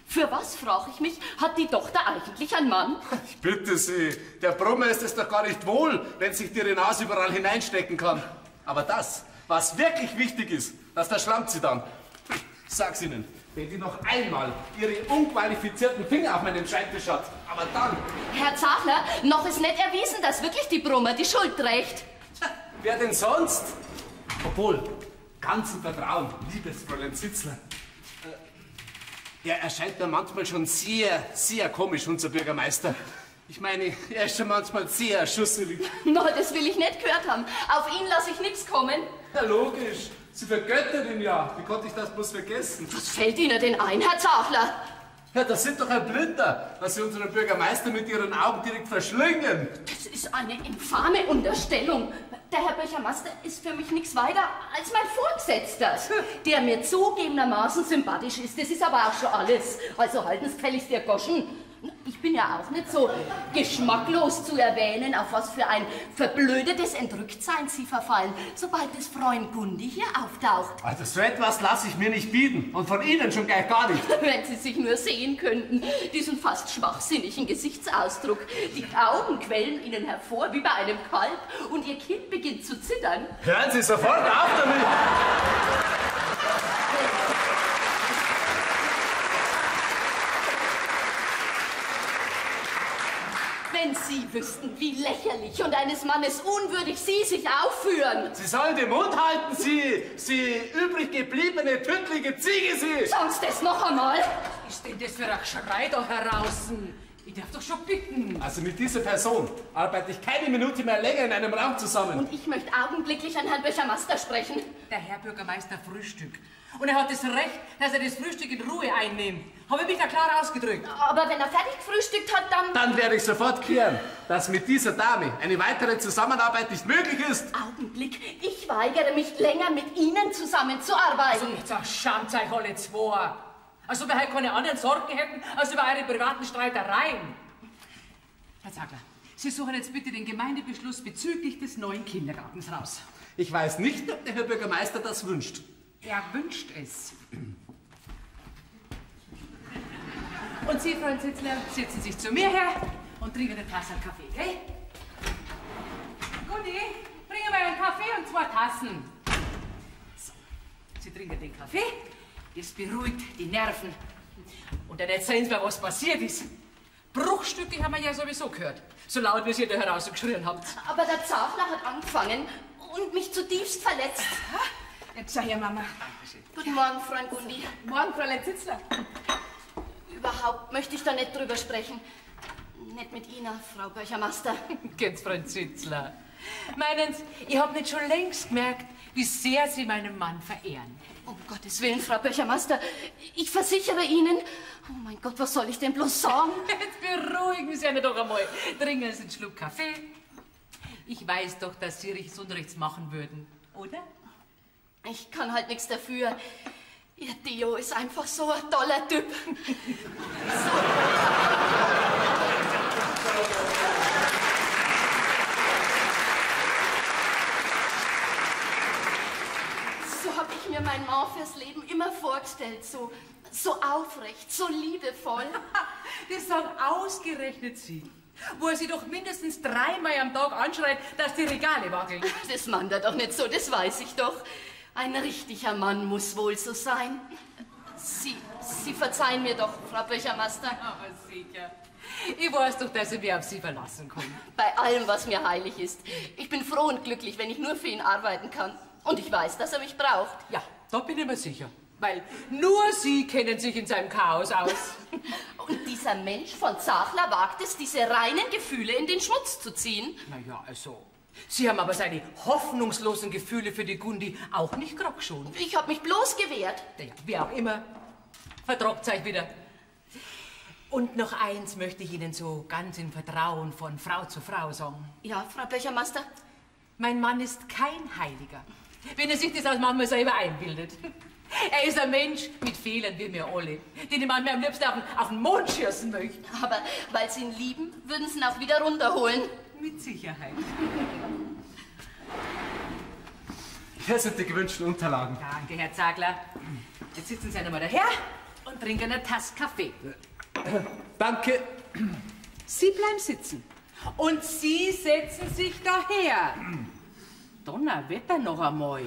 Für was, frage ich mich, hat die Tochter eigentlich einen Mann? Ich bitte Sie, der Brummer ist es doch gar nicht wohl, wenn sich die Nase überall hineinstecken kann. Aber das, was wirklich wichtig ist, das verschlammt sie dann. Ich sag's Ihnen, wenn die noch einmal ihre unqualifizierten Finger auf meinem Schreibtisch hat, aber dann... Herr Zachler, noch ist nicht erwiesen, dass wirklich die Brummer die Schuld trägt. Tja, wer denn sonst? Obwohl, ganz im Vertrauen, liebes Fräulein Zitzler. Er erscheint mir manchmal schon sehr, sehr komisch, unser Bürgermeister. Ich meine, er ist schon manchmal sehr schusselig. No, das will ich nicht gehört haben. Auf ihn lasse ich nichts kommen. Ja, logisch. Sie vergöttert ihn ja. Wie konnte ich das bloß vergessen? Was fällt Ihnen denn ein, Herr Zachler? Ja, das sind doch ein Blinder, dass Sie unseren Bürgermeister mit Ihren Augen direkt verschlingen. Das ist eine infame Unterstellung. Der Herr Bürgermeister ist für mich nichts weiter als mein Vorgesetzter, der mir zugegebenermaßen sympathisch ist. Das ist aber auch schon alles. Also halten Sie gefälligst Ihr Goschen. Ich bin ja auch nicht so geschmacklos zu erwähnen, auf was für ein verblödetes Entrücktsein Sie verfallen, sobald das Freund Gundi hier auftaucht. Also so etwas lasse ich mir nicht bieten und von Ihnen schon gleich gar nicht. Wenn Sie sich nur sehen könnten, diesen fast schwachsinnigen Gesichtsausdruck. Die Augen quellen Ihnen hervor wie bei einem Kalb und Ihr Kind beginnt zu zittern. Hören Sie sofort auf damit! Wenn Sie wüssten, wie lächerlich und eines Mannes unwürdig Sie sich aufführen. Sie sollen den Mund halten, Sie übrig gebliebene, tüttlige Ziege, Sie! Sonst das noch einmal. Was ist denn das für ein Schrei da heraußen? Ich darf doch schon bitten. Also mit dieser Person arbeite ich keine Minute mehr länger in einem Raum zusammen. Und ich möchte augenblicklich an Herrn Bürgermeister sprechen. Der Herr Bürgermeister frühstückt. Und er hat das Recht, dass er das Frühstück in Ruhe einnimmt. Habe ich mich da klar ausgedrückt? Aber wenn er fertig gefrühstückt hat, dann... Dann werde ich sofort klären, dass mit dieser Dame eine weitere Zusammenarbeit nicht möglich ist. Augenblick, ich weigere mich länger mit Ihnen zusammenzuarbeiten. Also jetzt schaut euch alle zwei. Als ob wir halt keine anderen Sorgen hätten, als über eure privaten Streitereien. Herr Zagler, Sie suchen jetzt bitte den Gemeindebeschluss bezüglich des neuen Kindergartens raus. Ich weiß nicht, ob der Herr Bürgermeister das wünscht. Er wünscht es. Und Sie, Freund Zitzler, setzen sich zu mir her und trinken eine Tasse Kaffee, gell? Gundi, bring mir einen 2 Tassen. So, Sie trinken den Kaffee, das beruhigt die Nerven. Und dann erzählen Sie mir, was passiert ist. Bruchstücke haben wir ja sowieso gehört, so laut wie Sie da herausgeschrien habt. Aber der Zachler hat angefangen und mich zutiefst verletzt. Aha. Jetzt schau her, Mama. Guten Morgen, Freund Gundi. Morgen, Fräulein Zitzler. Überhaupt möchte ich da nicht drüber sprechen. Nicht mit Ihnen, Frau Böchermaster. Geht's, Freund Zitzler? Meinen Sie, ich hab nicht schon längst gemerkt, wie sehr Sie meinen Mann verehren? Um Gottes Willen, Frau Böchermaster, ich versichere Ihnen... Oh mein Gott, was soll ich denn bloß sagen? Jetzt beruhigen Sie sich doch einmal. Trinken Sie einen Schluck Kaffee. Ich weiß doch, dass Sie nichts Unrechts machen würden, oder? Ich kann halt nichts dafür. Ihr Dio ist einfach so ein toller Typ. So habe ich mir meinen Mann fürs Leben immer vorgestellt. So aufrecht, so liebevoll. Das sagen ausgerechnet Sie, wo er Sie doch mindestens 3-mal am Tag anschreit, dass die Regale wackeln. Das meint er doch nicht so, das weiß ich doch. Ein richtiger Mann muss wohl so sein. Sie verzeihen mir doch, Frau Böchermaster. Aber sicher. Ich weiß doch, dass ich mich auf Sie verlassen kann. Bei allem, was mir heilig ist. Ich bin froh und glücklich, wenn ich nur für ihn arbeiten kann. Und ich weiß, dass er mich braucht. Ja, da bin ich mir sicher. Weil nur Sie kennen sich in seinem Chaos aus. Und dieser Mensch von Zachler wagt es, diese reinen Gefühle in den Schmutz zu ziehen. Naja, also... Sie haben aber seine hoffnungslosen Gefühle für die Gundi auch nicht gerade geschont. Ich habe mich bloß gewehrt. Naja, wie auch immer. Vertragt euch wieder. Und noch eins möchte ich Ihnen so ganz im Vertrauen von Frau zu Frau sagen. Ja, Frau Böchermaster? Mein Mann ist kein Heiliger. Wenn er sich das als manchmal selber einbildet. Er ist ein Mensch mit Fehlern wie wir alle, den ich manchmal am liebsten auf den Mond schießen möchte. Aber weil Sie ihn lieben, würden Sie ihn auch wieder runterholen. Mit Sicherheit. Hier sind die gewünschten Unterlagen. Danke, Herr Zagler. Jetzt sitzen Sie einmal daher und trinken eine Tasse Kaffee. Danke. Sie bleiben sitzen. Und Sie setzen sich daher. Donnerwetter noch einmal.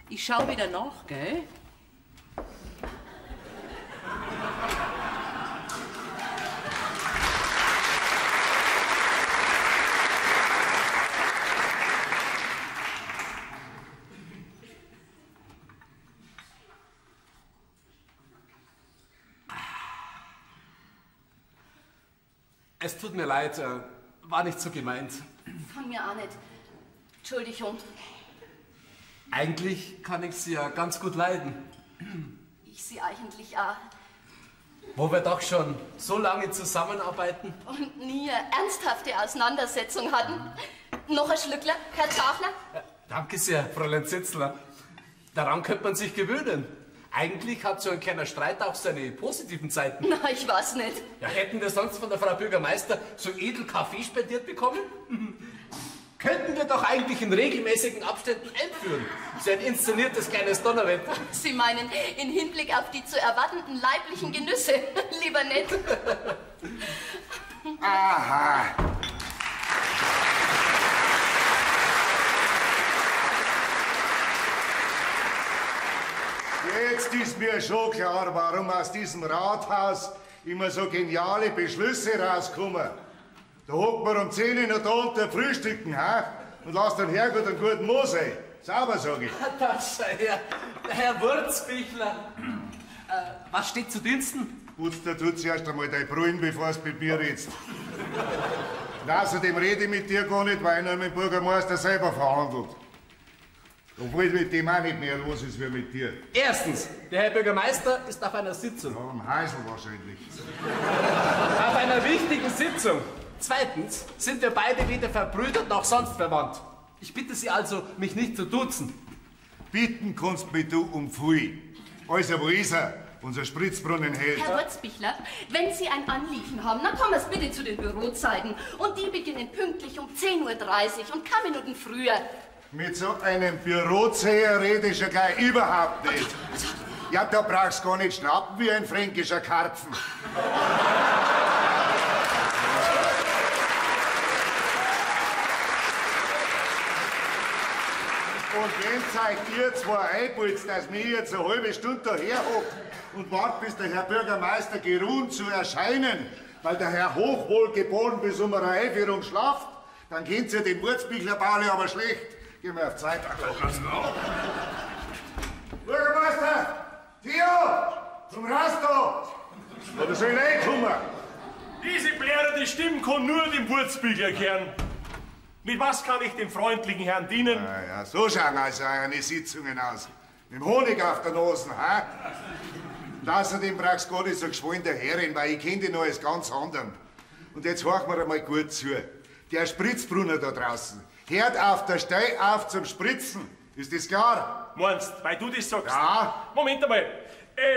Ich schau wieder nach, gell? Es tut mir leid, war nicht so gemeint. Von mir auch nicht. Entschuldigung. Eigentlich kann ich Sie ja ganz gut leiden. Ich Sie eigentlich auch. Wo wir doch schon so lange zusammenarbeiten. Und nie eine ernsthafte Auseinandersetzung hatten. Noch ein Schlückler, Herr Zachler? Danke sehr, Fräulein Zitzler. Daran könnte man sich gewöhnen. Eigentlich hat so ein kleiner Streit auch seine positiven Seiten. Na, ich weiß nicht. Ja, hätten wir sonst von der Frau Bürgermeister so edel Kaffee spendiert bekommen? Könnten wir doch eigentlich in regelmäßigen Abständen einführen. So ein inszeniertes kleines Donnerwetter. Sie meinen, in Hinblick auf die zu erwartenden leiblichen Genüsse? Lieber nicht. Aha. Jetzt ist mir schon klar, warum aus diesem Rathaus immer so geniale Beschlüsse rauskommen. Da hockt man um 10 Uhr noch da unter frühstücken, ha? Und lasst den Herrgott einen guten Mo sein. Sauber, sag ich. Das sei Herr Wurzbichler. Was steht zu Diensten? Putz dir du zuerst einmal dein Brüllen, bevor du mit mir redst. Und außerdem rede ich mit dir gar nicht, weil ich noch mit dem Bürgermeister selber verhandelt. Obwohl mit dem auch nicht mehr los ist wie mit dir. Erstens, der Herr Bürgermeister ist auf einer Sitzung. Ja, am Heisel wahrscheinlich. Auf einer wichtigen Sitzung. Zweitens sind wir beide weder verbrüdert noch sonst verwandt. Ich bitte Sie also, mich nicht zu duzen. Bitten kannst mich du um viel. Also, wo ist er? Unser Spritzbrunnenheld. Herr Wurzbichler, wenn Sie ein Anliegen haben, dann kommen Sie bitte zu den Bürozeiten. Und die beginnen pünktlich um 10:30 Uhr und keine Minuten früher. Mit so einem Bürozeher rede ich ja gleich überhaupt nicht. Ja, da brauchst du gar nicht schnappen wie ein fränkischer Karpfen. Und wenn euch ihr zwei einputzt, dass mir jetzt eine halbe Stunde daher hockt und wartet, bis der Herr Bürgermeister geruht zu erscheinen, weil der Herr hochwohlgeboren bis um eine Einführung schlaft, dann kennt ihr den Wurzbichler-Pauli aber schlecht. Geh mal auf Zeit. Bürgermeister! Theo! Zum Rasto! Oder soll ich reinkommen? Diese blärende Stimme kann nur dem Wurzbichler kehren. Mit was kann ich dem freundlichen Herrn dienen? Ja, so schauen also eure Sitzungen aus. Mit dem Honig auf der Nase, ha? Und außerdem brauchst du gar nicht so geschwollen daherrennen, weil ich kenne dich noch als ganz anderen. Und jetzt horch mir einmal gut zu. Der Spritzbrunner da draußen hört auf der Stelle auf zum Spritzen. Ist das klar? Meinst, weil du das sagst? Ja. Moment einmal.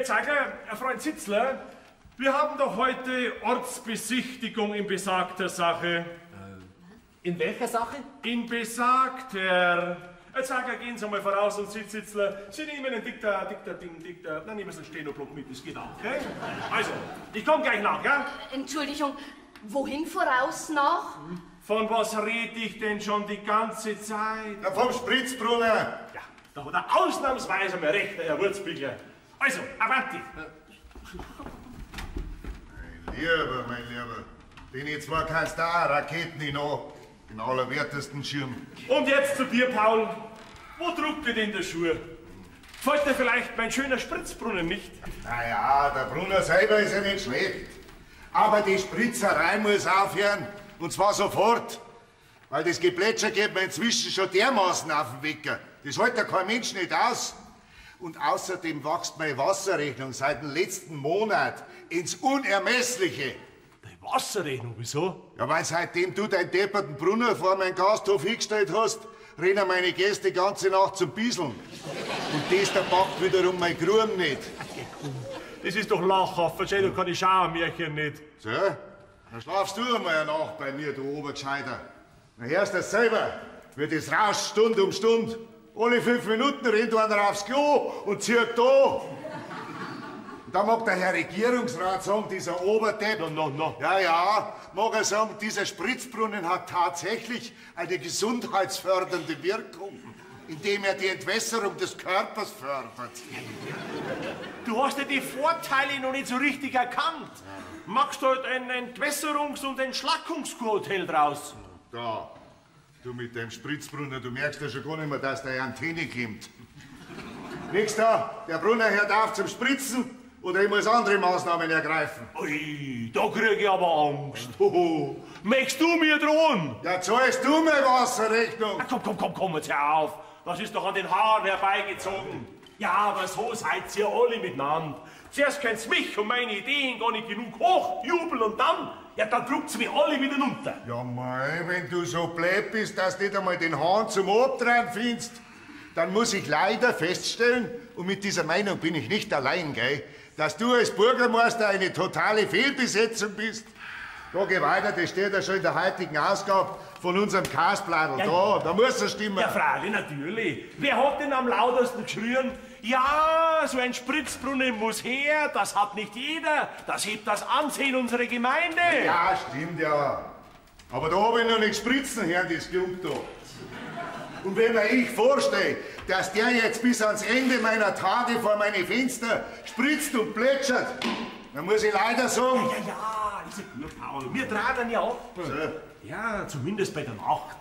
Zeigler, Freund Sitzler, wir haben doch heute Ortsbesichtigung in besagter Sache. In welcher Sache? In besagter. Zeigler, gehen Sie mal voraus und Sitzler, Sie nehmen einen Diktor, dann nehmen Sie einen Stenoblock mit, das geht auch, okay? Also, ich komme gleich nach, ja? Entschuldigung, wohin voraus nach? Von was rede ich denn schon die ganze Zeit? Ja, vom Spritzbrunner. Ja, da hat er ausnahmsweise mal recht, der Herr Wurzbichler. Also, avanti. Mein Lieber, bin ich zwar kein Star, Raketen in den allerwertesten Schirm. Und jetzt zu dir, Paul. Wo druckt dir denn der Schuh? Gefällt dir vielleicht mein schöner Spritzbrunnen nicht? Naja, der Brunner selber ist ja nicht schlecht. Aber die Spritzerei muss aufhören. Und zwar sofort. Weil das Geplätscher geht mir inzwischen schon dermaßen auf den Wecker. Das hält ja kein Mensch nicht aus. Und außerdem wächst meine Wasserrechnung seit dem letzten Monat ins Unermessliche. Deine Wasserrechnung, wieso? Ja, weil seitdem du deinen depperten Brunner vor meinen Gasthof hingestellt hast, rennen meine Gäste die ganze Nacht zum Bieseln. Und das der packt wiederum mein Gruben nicht. Das ist doch lachhaft, verstehst du, kann ich Schauermärchen nicht. So, dann schlafst du einmal eine Nacht bei mir, du Obergescheiter. Dann hörst du selber, wie das rauscht Stunde um Stunde. Alle 5 Minuten rennt einer aufs Klo und zieht da. Und dann mag der Herr Regierungsrat sagen, dieser Oberdepp. No. Ja, mag er sagen, dieser Spritzbrunnen hat tatsächlich eine gesundheitsfördernde Wirkung, indem er die Entwässerung des Körpers fördert. Du hast ja die Vorteile noch nicht so richtig erkannt. Machst du halt ein Entwässerungs- und Entschlackungshotel draus? Da, du mit dem Spritzbrunner, du merkst ja schon gar nicht mehr, dass deine Antenne kommt. Nix da, der Brunner hört auf zum Spritzen oder ich muss andere Maßnahmen ergreifen. Ui, da krieg ich aber Angst. Möchtest du mir drohen? Ja, zahlst du meine Wasserrechnung? Na, komm, jetzt hör auf. Das ist doch an den Haaren herbeigezogen. Ja, aber so seid ihr alle miteinander. Zuerst könnt's mich und meine Ideen gar nicht genug hochjubeln und dann druckt's mich alle wieder runter. Ja, mei, wenn du so blöd bist, dass du nicht einmal den Hahn zum Abtreiben findest, dann muss ich leider feststellen, und mit dieser Meinung bin ich nicht allein, gell, dass du als Bürgermeister eine totale Fehlbesetzung bist. Da geh weiter, das steht ja schon in der heutigen Ausgabe von unserem Kasbladl. Ja, da muss es stimmen. Ja, freilich, natürlich. Wer hat denn am lautesten geschrien? Ja, so ein Spritzbrunnen muss her, das hat nicht jeder. Das hebt das Ansehen unserer Gemeinde. Ja, stimmt ja. Aber da habe ich noch nicht spritzen hören, das Klump da. Und wenn mir ich vorstelle, dass der jetzt bis ans Ende meiner Tage vor meine Fenster spritzt und plätschert, dann muss ich leider sagen... Ja, ist ja gut, Paul. Wir tragen ja ab. So. Ja, zumindest bei der Nacht.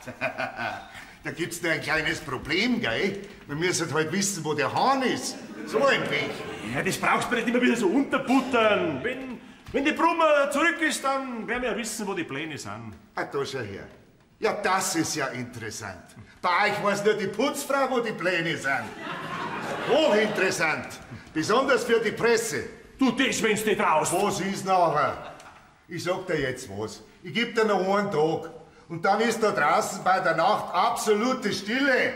Da gibt's nur ein kleines Problem, gell? Wir müssen halt wissen, wo der Hahn ist. So ein Weg. Ja, das brauchst du nicht immer wieder so unterbuttern. Wenn die Brummer zurück ist, dann werden wir ja wissen, wo die Pläne sind. Ah, da schau her. Ja, das ist ja interessant. Bei euch weiß nur die Putzfrau, wo die Pläne sind. Hochinteressant. Besonders für die Presse. Du, das, wenn's nicht raus. Was ist nachher? Ich sag dir jetzt was. Ich geb dir noch einen Tag. Und dann ist da draußen bei der Nacht absolute Stille.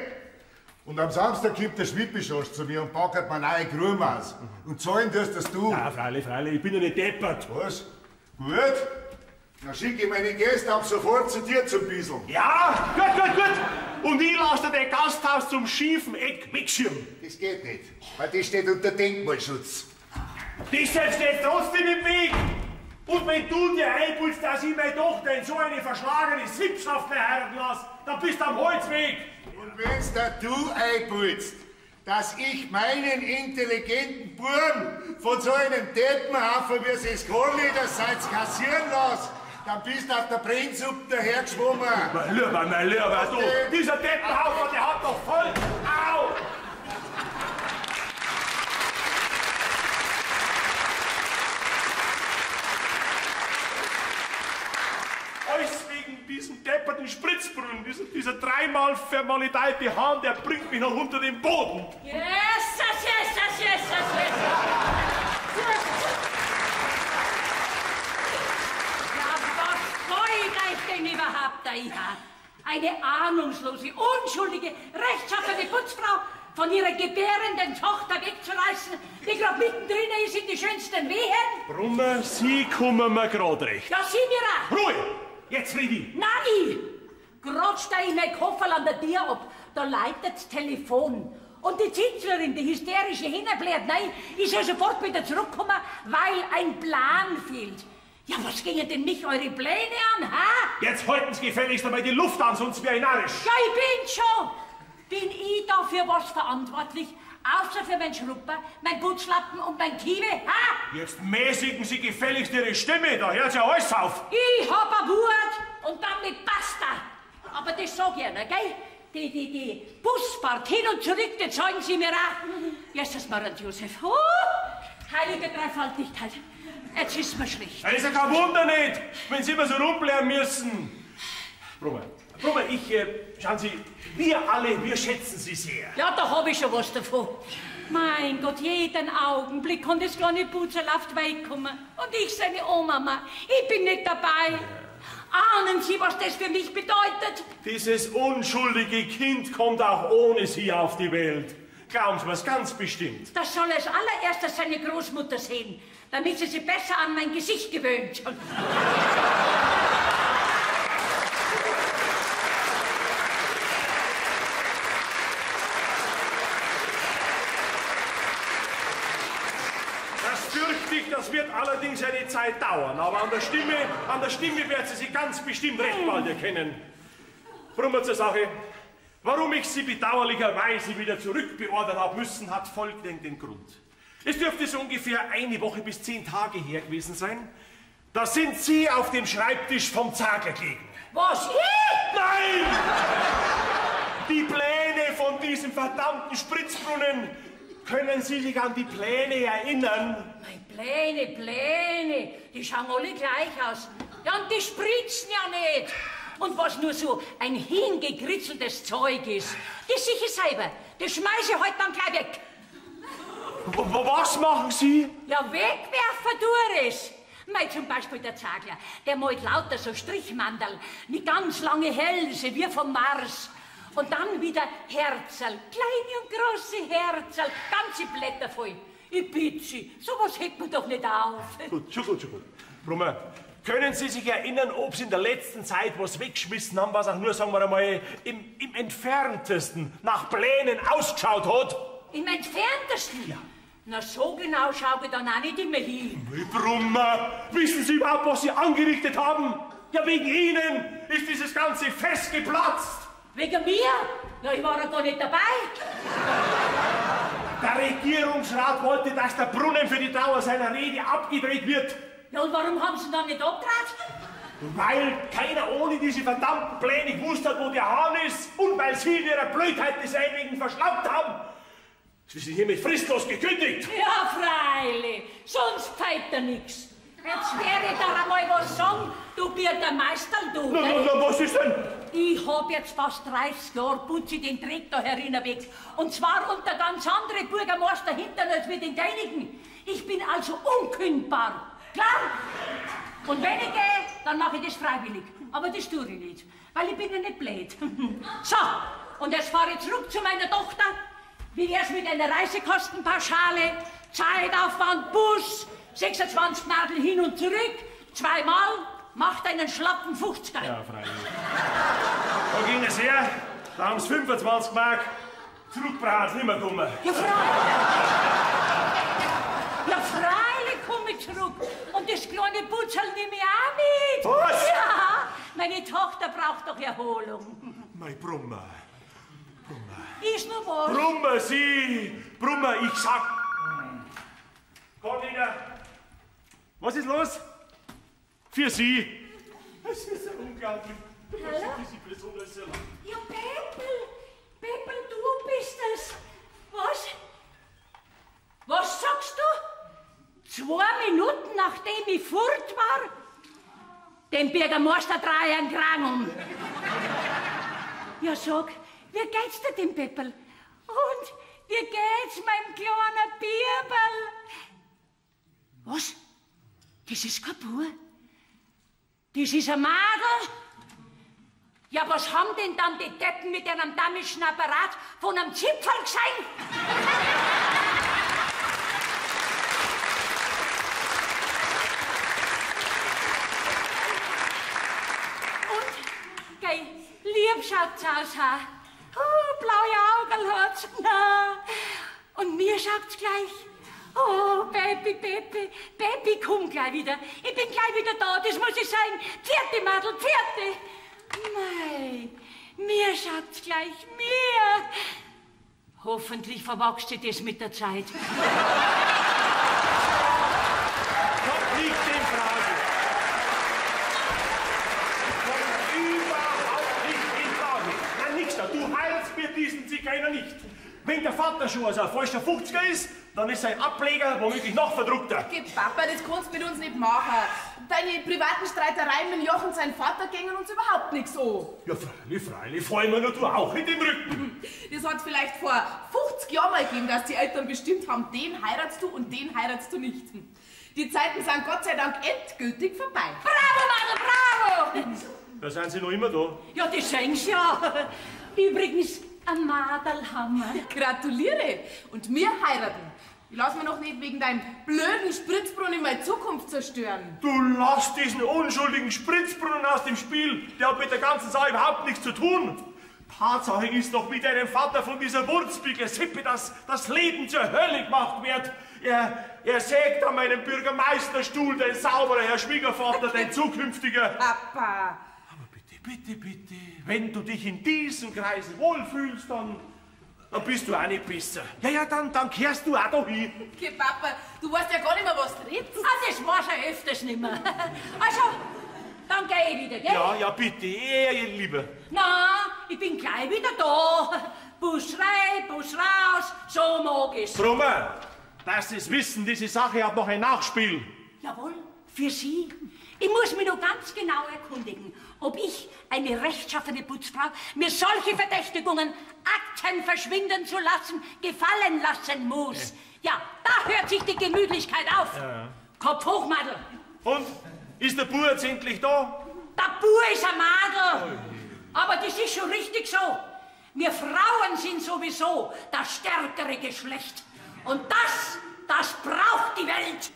Und am Samstag kommt der Schwibischosch zu mir und packert mir neue Gruben aus. Und zahlen tust das du. Ja, freilich, ich bin ja nicht deppert. Was? Gut? Dann schicke ich meine Gäste ab sofort zu dir zum Bieseln. Ja, gut. Und ich lasse dir dein Gasthaus zum schiefen Eck wegschirmen. Das geht nicht, weil das steht unter Denkmalschutz. Das setzt jetzt trotzdem im Weg. Und wenn du dir einbildest, dass ich meine Tochter in so eine verschlagene Sippschaft heiraten lasse, dann bist du am Holzweg. Und wenn's da du einbildest, dass ich meinen intelligenten Buben von so einem Deppenhaufen wie es Kohleder seid kassieren lasse, dann bist du auf der Brennsuppe dahergeschwommen. Mein Lieber, du, dieser Deppenhaufen, der hat doch voll... Au! Alles wegen diesem depperten Spritzbrunnen, dieser dreimal vermaledeite Hahn, der bringt mich noch unter den Boden. Jesus. Denn überhaupt da ich habe? Eine ahnungslose, unschuldige, rechtschaffene Putzfrau von ihrer gebärenden Tochter wegzureißen, die gerade mittendrin ist in die schönsten Wehen? Brummer, Sie kommen mir gerade recht. Ja, Sie mir auch. Ruhe! Jetzt red ich. Nein! Gerade stehe ich mein Koffer an der Tür ab, da leitet das Telefon. Und die Zitzlerin, die hysterische Hinnerbläht, nein, ist ja sofort wieder zurückgekommen, weil ein Plan fehlt. Ja, was gingen denn mich eure Pläne an, ha? Jetzt halten Sie gefälligst einmal die Luft an, sonst wäre ich narrisch. Ja, ich bin schon. Bin ich da für was verantwortlich? Außer für mein Schrupper, mein Putzlappen und mein Kiewe, ha? Jetzt mäßigen Sie gefälligst Ihre Stimme, da hört ja alles auf. Ich hab ein Wort und damit basta. Aber das sag ich Ihnen, gell? Die Busfahrt hin und zurück, die zahlen Sie mir auch. Jesus Maria Josef. Oh, heilige Dreifaltigkeit. Jetzt ist mir schlecht. Das ist ja kein Wunder nicht, wenn Sie immer so rumbleiben müssen. Brummer, schauen Sie, wir alle, wir schätzen Sie sehr. Ja, da hab ich schon was davon. Mein Gott, jeden Augenblick kann das kleine Putzerl auf die Welt kommen. Und ich, seine Oma, ich bin nicht dabei. Ahnen Sie, was das für mich bedeutet? Dieses unschuldige Kind kommt auch ohne Sie auf die Welt. Glauben Sie mir's ganz bestimmt. Das soll als allererstes seine Großmutter sehen, damit sie sich besser an mein Gesicht gewöhnt. Das fürchte ich, das wird allerdings eine Zeit dauern, aber an der Stimme wird sie ganz bestimmt recht bald erkennen. Brummer zur Sache. Warum ich Sie bedauerlicherweise wieder zurückbeordern habe müssen, hat folgenden Grund. Es dürfte so ungefähr eine Woche bis 10 Tage her gewesen sein. Da sind Sie auf dem Schreibtisch vom Zagler gelegen. Was, ich? Nein! Die Pläne von diesem verdammten Spritzbrunnen. Können Sie sich an die Pläne erinnern? Meine Pläne, die schauen alle gleich aus. Ja, und die spritzen ja nicht. Und was nur so ein hingekritzeltes Zeug ist, das sicher selber, das schmeiße ich heute dann gleich weg. Was machen Sie? Ja, wegwerfen tue es. Mei, zum Beispiel der Zagler, der malt lauter so Strichmanderl mit ganz lange Hälse wie vom Mars. Und dann wieder Herzerl, kleine und große Herzerl, ganze Blätter voll. Ich bitte Sie, sowas hält man doch nicht auf. Gut, schon gut. Brummer, können Sie sich erinnern, ob Sie in der letzten Zeit was weggeschmissen haben, was auch nur, sagen wir einmal, im Entferntesten nach Plänen ausgeschaut hat? Im Entferntesten? Ja. Na, so genau schaue ich dann auch nicht immer hin. Brummer, wissen Sie überhaupt, was Sie angerichtet haben? Ja, wegen Ihnen ist dieses ganze Fest geplatzt. Wegen mir? Ja, ich war ja gar nicht dabei. Der Regierungsrat wollte, dass der Brunnen für die Dauer seiner Rede abgedreht wird. Ja, und warum haben Sie ihn dann nicht abgedreht? Weil keiner ohne diese verdammten Pläne gewusst hat, wo der Hahn ist und weil Sie in Ihrer Blödheit des Einigen verschlampt haben. Sie sind hiermit fristlos gekündigt. Ja, freilich. Sonst feit er nix. Jetzt werde ich da einmal was sagen, du Bürgermeister, du. Na, was ist denn? Ich hab jetzt fast 30 Jahre putze den Dreck da herinnen weg. Und zwar unter ganz andere Bürgermeister hinter als wir den deinigen. Ich bin also unkündbar. Klar? Und wenn ich gehe, dann mache ich das freiwillig. Aber das tue ich nicht, weil ich bin ja nicht blöd. So, und jetzt fahre ich zurück zu meiner Tochter. Wie wär's mit einer Reisekostenpauschale, Zeitaufwand, Bus, 26 Nadel hin und zurück, 2-mal, macht einen schlappen 50er. Ja, freilich. Da ging es her, da haben Sie 25 Mark, zurück brauchen Sie nicht mehr kommen. Ja, freilich komme mit zurück. Und das kleine Putzerl nehme ich auch mit. Was? Ja, meine Tochter braucht doch Erholung. Mein Brummer. Ist noch was? Brummer, ich sag... Kornlinger, was ist los? Für Sie. Das ist ja unglaublich. Hallo? Ja, Peppel, du bist es. Was sagst du? 2 Minuten nachdem ich fort war? Dem Bürgermeister drehe einen Krang um. Ja, sag, wie geht's dir, dem Peppel? Und wie geht's meinem kleinen Bierbel? Was? Das ist kein Bub. Das ist ein Madel. Ja, was haben denn dann die Deppen mit einem damischen Apparat von einem Zipfel gesehen? Und, gell, lieb schaut's aus, ha? Blaue Augen hat's, na. Und mir schaut's gleich. Oh, Baby, komm gleich wieder. Ich bin gleich wieder da, das muss ich sagen. Pferde, Madel, Pferde. Mei, mir schaut's gleich, mir. Hoffentlich verwachst du das mit der Zeit. Kommt nicht in Frage. Kommt überhaupt nicht in Frage. Nein, nix da. Du heilst mir diesen Zigeuner nicht. Wenn der Vater schon also ein falscher 50er ist, dann ist sein Ableger womöglich noch verdruckter. Geh, Papa, das kannst du mit uns nicht machen. Deine privaten Streitereien mit Jochen, sein Vater, gingen uns überhaupt nichts an. Ja, freilich, fallen mir nur du auch in den Rücken. Das hat vielleicht vor 50 Jahren mal gegeben, dass die Eltern bestimmt haben, den heiratst du und den heiratst du nicht. Die Zeiten sind Gott sei Dank endgültig vorbei. Bravo, Madel, bravo! Da sind sie noch immer da. Ja, das sehen Sie ja. Übrigens, ein Madelhammer. Gratuliere. Und wir heiraten. Ich lass mir noch nicht wegen deinem blöden Spritzbrunnen meine Zukunft zerstören. Du lass diesen unschuldigen Spritzbrunnen aus dem Spiel. Der hat mit der ganzen Sache überhaupt nichts zu tun. Tatsache ist doch, wie deinem Vater von dieser Wurzbügler-Sippe das Leben zur Hölle gemacht wird. Er sägt an meinem Bürgermeisterstuhl, dein sauberer Herr Schwiegervater, dein zukünftiger... Papa. Bitte, wenn du dich in diesen Kreisen wohlfühlst, dann bist du auch nicht besser. Ja, dann kehrst du auch da hin. Okay, Papa, du weißt ja gar nicht mehr, was du redest. Ah, das war schon öfters nicht mehr. Also, dann geh ich wieder, gell? Ja, bitte, lieber. Na, ich bin gleich wieder da. Bus rein, Bus raus, so mag ich's. Brummer, dass Sie es wissen, diese Sache hat noch ein Nachspiel. Jawohl, für Sie. Ich muss mich noch ganz genau erkundigen, ob ich, eine rechtschaffene Putzfrau, mir solche Verdächtigungen, Akten verschwinden zu lassen, gefallen lassen muss. Ja, da hört sich die Gemütlichkeit auf. Ja. Kopf hoch, Madel. Und? Ist der Bub jetzt endlich da? Der Bub ist ein Madel. Aber das ist schon richtig so. Wir Frauen sind sowieso das stärkere Geschlecht. Und das braucht die Welt.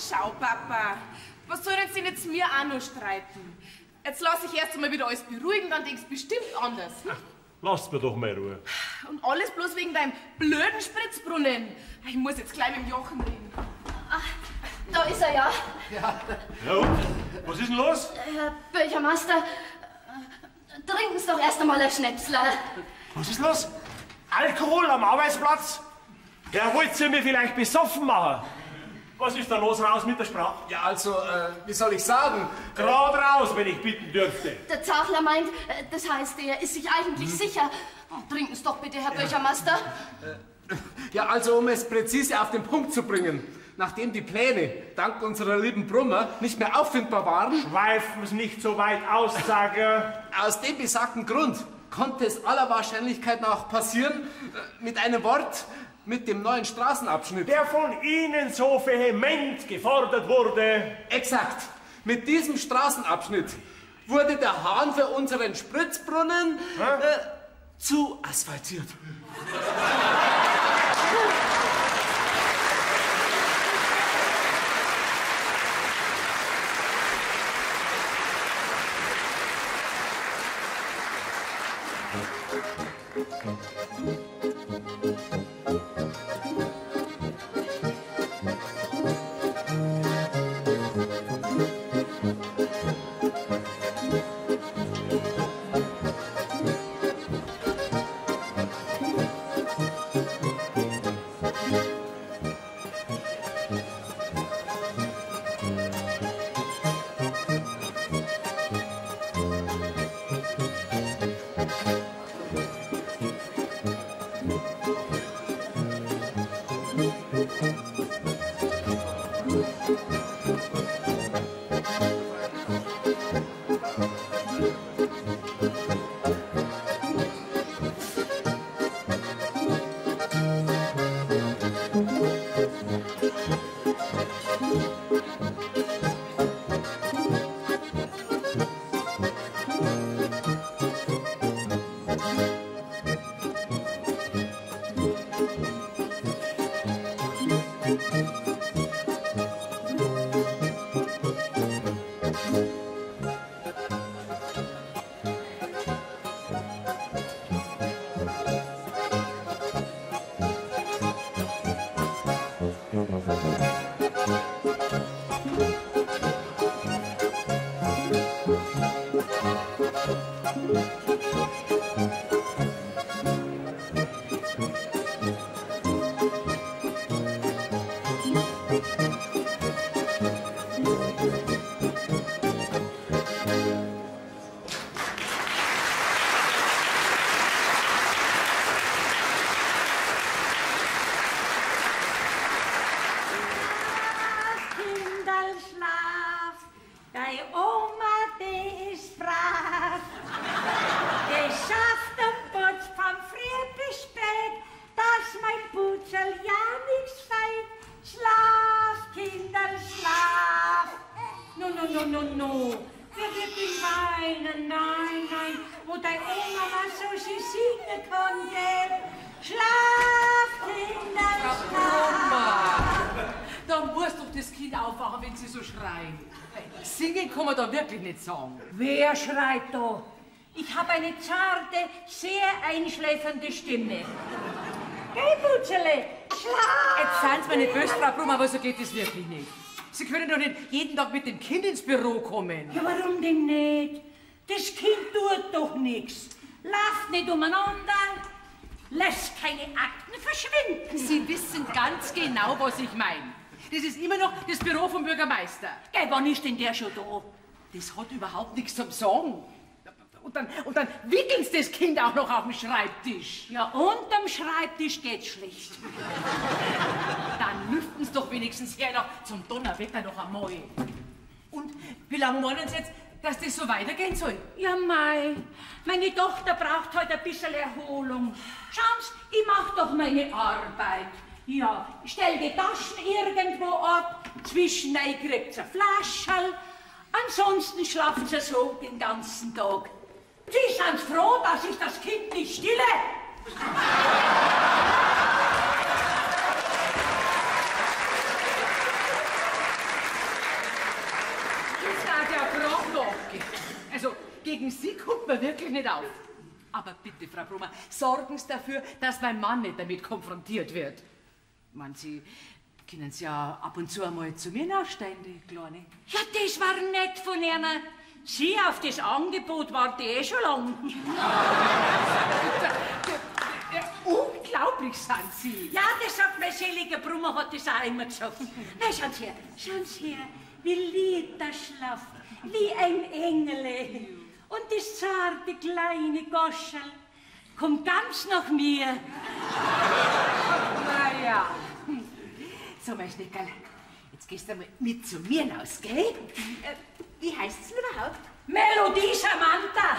Schau, Papa, was soll denn jetzt mir auch noch streiten? Jetzt lass ich erst einmal wieder alles beruhigen, dann denkst du bestimmt anders. Ach, lasst mir doch mal Ruhe. Und alles bloß wegen deinem blöden Spritzbrunnen. Ich muss jetzt gleich mit dem Jochen reden. Ach, da ist er ja. Ja, und? Was ist denn los? Herr Bürgermeister, trinken Sie doch erst einmal ein Schnäpsler. Was ist los? Alkohol am Arbeitsplatz? Ja, wollt ihr mir vielleicht besoffen machen? Was ist da los, raus mit der Sprache? Ja, also, wie soll ich sagen? Gerade raus, wenn ich bitten dürfte. Der Zachler meint, das heißt, er ist sich eigentlich sicher. Trinken Sie doch bitte, Herr Bürgermeister. Ja, also, um es präzise auf den Punkt zu bringen. Nachdem die Pläne, dank unserer lieben Brummer, nicht mehr auffindbar waren... Schweifen Sie nicht so weit aus, Sager. Aus dem besagten Grund konnte es aller Wahrscheinlichkeit nach passieren, mit einem Wort... mit dem neuen Straßenabschnitt. Der von Ihnen so vehement gefordert wurde. Exakt. Mit diesem Straßenabschnitt wurde der Hahn für unseren Spritzbrunnen zu asphaltiert. Sagen. Wer schreit da? Ich habe eine zarte, sehr einschläfernde Stimme. Geh, Butschele, schlaf! Jetzt seien Sie mir nicht böse, Frau Brummer, aber so geht es wirklich nicht. Sie können doch nicht jeden Tag mit dem Kind ins Büro kommen. Ja, warum denn nicht? Das Kind tut doch nichts. Lauft nicht umeinander, lässt keine Akten verschwinden. Sie wissen ganz genau, was ich meine. Das ist immer noch das Büro vom Bürgermeister. Gell, wann ist denn der schon da? Das hat überhaupt nichts zum Sagen. Und dann wickeln Sie das Kind auch noch auf dem Schreibtisch. Ja, unterm Schreibtisch geht's schlecht. Dann lüften Sie doch wenigstens her noch zum Donnerwetter noch einmal. Und wie lange meinen Sie jetzt, dass das so weitergehen soll? Ja, mei, meine Tochter braucht heute ein bisschen Erholung. Schauen Sie, ich mach doch meine Arbeit. Ja, stell die Taschen irgendwo ab, zwischendurch kriegt sie ein Flascherl. Ansonsten schlafen sie so den ganzen Tag. Sie sind froh, dass ich das Kind nicht stille. Jetzt hat ja gerade nachgehen. Also, gegen Sie kommt man wirklich nicht auf. Aber bitte, Frau Brummer, sorgen Sie dafür, dass mein Mann nicht damit konfrontiert wird. Man, Sie können Sie ja ab und zu einmal zu mir nachsteigen, die Kleine. Ja, das war nett von Ihnen. Sie auf das Angebot warte ich schon lang. Unglaublich sind Sie. Ja, das sagt mein seliger Brummer, hat das auch immer gesagt. Na, schauen Sie her, wie lieb das schlaft, wie ein Engel. Und das zarte kleine Goschel kommt ganz nach mir. Naja. So, mein Schneckerl, jetzt gehst du mal mit zu mir raus, gell? Wie heißt's denn überhaupt? Melodie Samantha.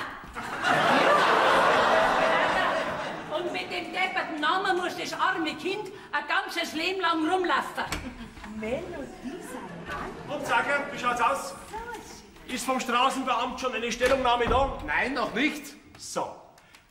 Und mit dem depperten Namen muss das arme Kind ein ganzes Leben lang rumlaufen. Melodie Samantha? Und Sacker, wie schaut's aus? Ist vom Straßenbeamt schon eine Stellungnahme da? Nein, noch nicht. So,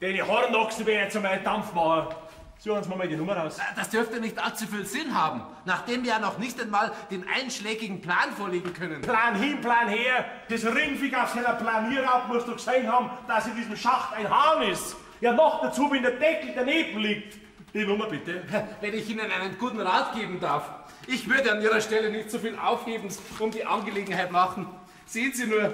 deine Hornochsen werden jetzt einmal Dampfbauer. Suchen uns mal die Nummer raus. Das dürfte nicht allzu viel Sinn haben, nachdem wir ja noch nicht einmal den einschlägigen Plan vorlegen können. Plan hin, Plan her. Das Ringfinger auf seiner Planierraub muss doch gesehen haben, dass in diesem Schacht ein Hahn ist. Ja, noch dazu, wenn der Deckel daneben liegt. Die Nummer bitte. Wenn ich Ihnen einen guten Rat geben darf. Ich würde an Ihrer Stelle nicht so viel Aufhebens um die Angelegenheit machen. Sehen Sie nur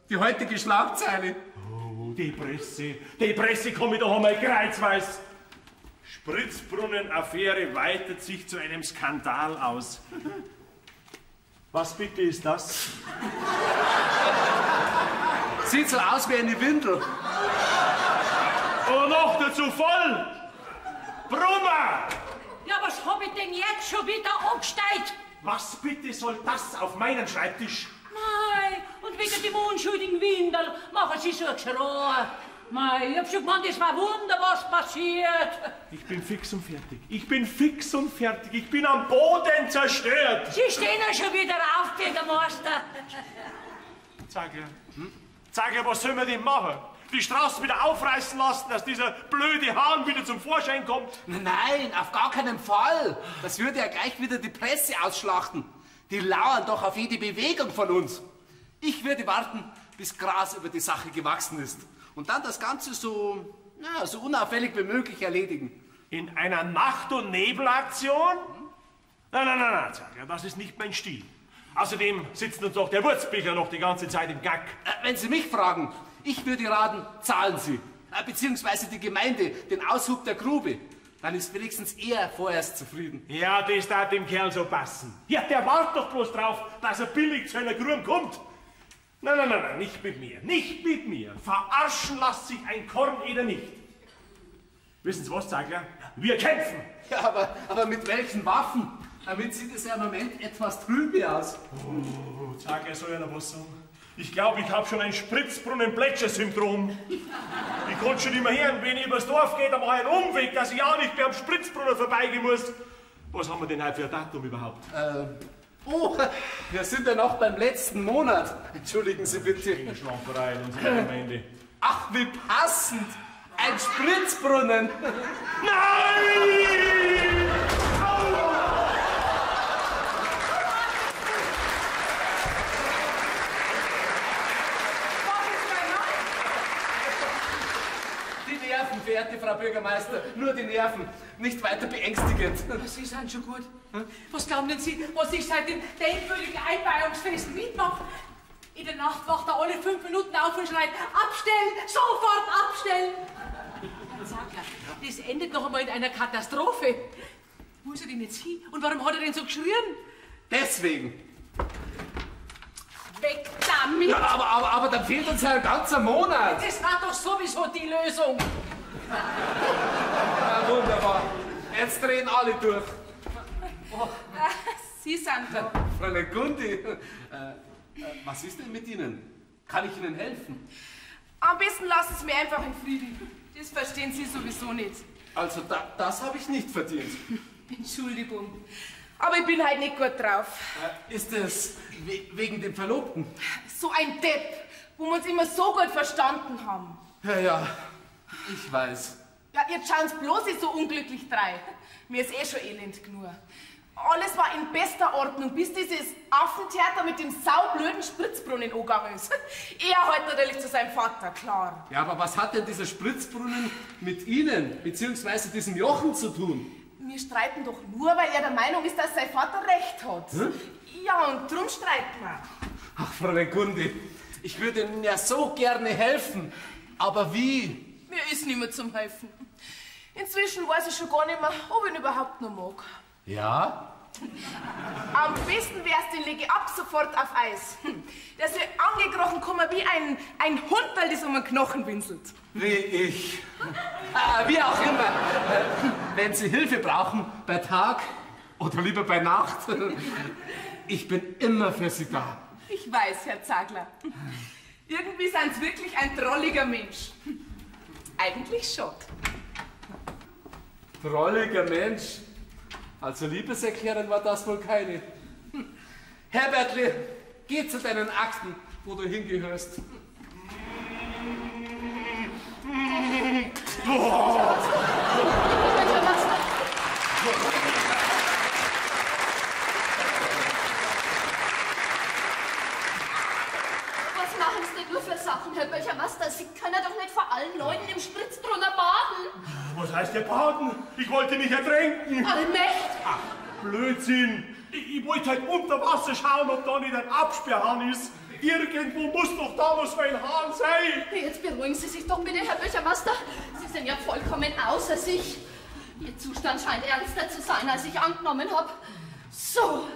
die heutige Schlagzeile. Oh, die Presse kommt doch einmal kreuzweis. Spritzbrunnen-Affäre weitet sich zu einem Skandal aus. Was bitte ist das? Sieht so aus wie eine Windel. Und noch dazu voll. Brummer! Ja, was hab ich denn jetzt schon wieder angestellt? Was bitte soll das auf meinen Schreibtisch? Mei, und wegen dem unschuldigen Windel machen Sie so ein Geschrei. Mei, ich hab schon gemeint, es war Wunder, was passiert. Ich bin fix und fertig. Ich bin fix und fertig. Ich bin am Boden zerstört. Sie stehen ja schon wieder auf, Bürgermeister. Sag ja, was sollen wir denn machen? Die Straße wieder aufreißen lassen, dass dieser blöde Hahn wieder zum Vorschein kommt? Nein, auf gar keinen Fall. Das würde ja gleich wieder die Presse ausschlachten. Die lauern doch auf jede Bewegung von uns. Ich würde warten, bis Gras über die Sache gewachsen ist. Und dann das Ganze so unauffällig wie möglich erledigen. In einer Nacht- und Nebelaktion? Nein, sag ja, das ist nicht mein Stil. Außerdem sitzt uns doch der Wurzbichler noch die ganze Zeit im Gack. Wenn Sie mich fragen, ich würde raten, zahlen Sie. Beziehungsweise die Gemeinde, den Aushub der Grube. Dann ist wenigstens er vorerst zufrieden. Ja, das darf dem Kerl so passen. Ja, der wartet doch bloß drauf, dass er billig zu einer Grube kommt. Nein, nicht mit mir. Nicht mit mir. Verarschen lässt sich ein Korneder nicht. Wissen Sie was, Zagler? Wir kämpfen. Ja, aber mit welchen Waffen? Damit sieht es ja im Moment etwas trübe aus. Oh, Zagler soll ja noch was sagen. Ich glaube, ich habe schon ein Spritzbrunnen-Plätscher-Syndrom. Ich konnte schon immer hören, wenn ich übers Dorf gehe, dann mache ich einen Umweg, dass ich auch nicht mehr am Spritzbrunnen vorbeigehen muss. Was haben wir denn heute für ein Datum überhaupt? Wir sind ja noch beim letzten Monat. Entschuldigen Sie bitte. Schlamperei in unserer Gemeinde. Ach, wie passend. Ein Spritzbrunnen. Nein! Die Nerven, verehrte Frau Bürgermeister, nur die Nerven, nicht weiter beängstigend. Sie sind schon gut. Was glauben denn Sie, was ich seit dem denkwürdigen Einweihungsfest mitmache? In der Nacht wacht er alle 5 Minuten auf und schreit, abstellen, sofort abstellen. Sag ja, das endet noch einmal in einer Katastrophe. Wo ist er denn jetzt hin? Und warum hat er denn so geschrien? Deswegen. Weg damit! Ja, aber dann fehlt uns ja ein ganzer Monat. Das war doch sowieso die Lösung. Ja, wunderbar. Jetzt drehen alle durch. Oh. Sie sind da. Fräulein Gundi, was ist denn mit Ihnen? Kann ich Ihnen helfen? Am besten lassen Sie mich einfach in Frieden. Das verstehen Sie sowieso nicht. Also, das habe ich nicht verdient. Entschuldigung. Aber ich bin halt nicht gut drauf. Ist es wegen dem Verlobten? So ein Depp, wo wir uns immer so gut verstanden haben. Ja, ich weiß. Ja, jetzt schauen Sie bloß nicht so unglücklich drein. Mir ist schon elend genug. Alles war in bester Ordnung, bis dieses Affentheater mit dem saublöden Spritzbrunnen angegangen ist. Er halt natürlich zu seinem Vater, klar. Ja, aber was hat denn dieser Spritzbrunnen mit Ihnen, beziehungsweise diesem Jochen zu tun? Wir streiten doch nur, weil er der Meinung ist, dass sein Vater recht hat. Hm? Ja, und drum streiten wir. Ach, Fräulein Gundi, ich würde Ihnen ja so gerne helfen, aber wie? Mir ist nicht mehr zum Helfen. Inzwischen weiß ich schon gar nicht mehr, ob ich ihn überhaupt noch mag. Ja? Am besten wär's, den lege ich ab sofort auf Eis. Der soll angekrochen kommen wie ein Hund, weil das um den Knochen winselt. Wie ich. Wie auch immer. Wenn Sie Hilfe brauchen, bei Tag oder lieber bei Nacht, ich bin immer für Sie da. Ich weiß, Herr Zagler. Irgendwie sind Sie wirklich ein drolliger Mensch. Eigentlich schon. Drolliger Mensch? Also Liebeserklärung war das wohl keine. Herbertli, geh zu deinen Akten, wo du hingehörst. Was machen Sie denn nur für Sachen, Herr Böchermeister? Sie können doch nicht vor allen Leuten im Spritzbrunner heißt ja baden. Ich wollte mich ertränken. Allmächt! Ach, Blödsinn. Ich wollte halt unter Wasser schauen, ob da nicht ein Absperrhahn ist. Irgendwo muss doch da noch so ein Hahn sein. Jetzt beruhigen Sie sich doch bitte, Herr Bürgermeister. Sie sind ja vollkommen außer sich. Ihr Zustand scheint ernster zu sein, als ich angenommen habe. So,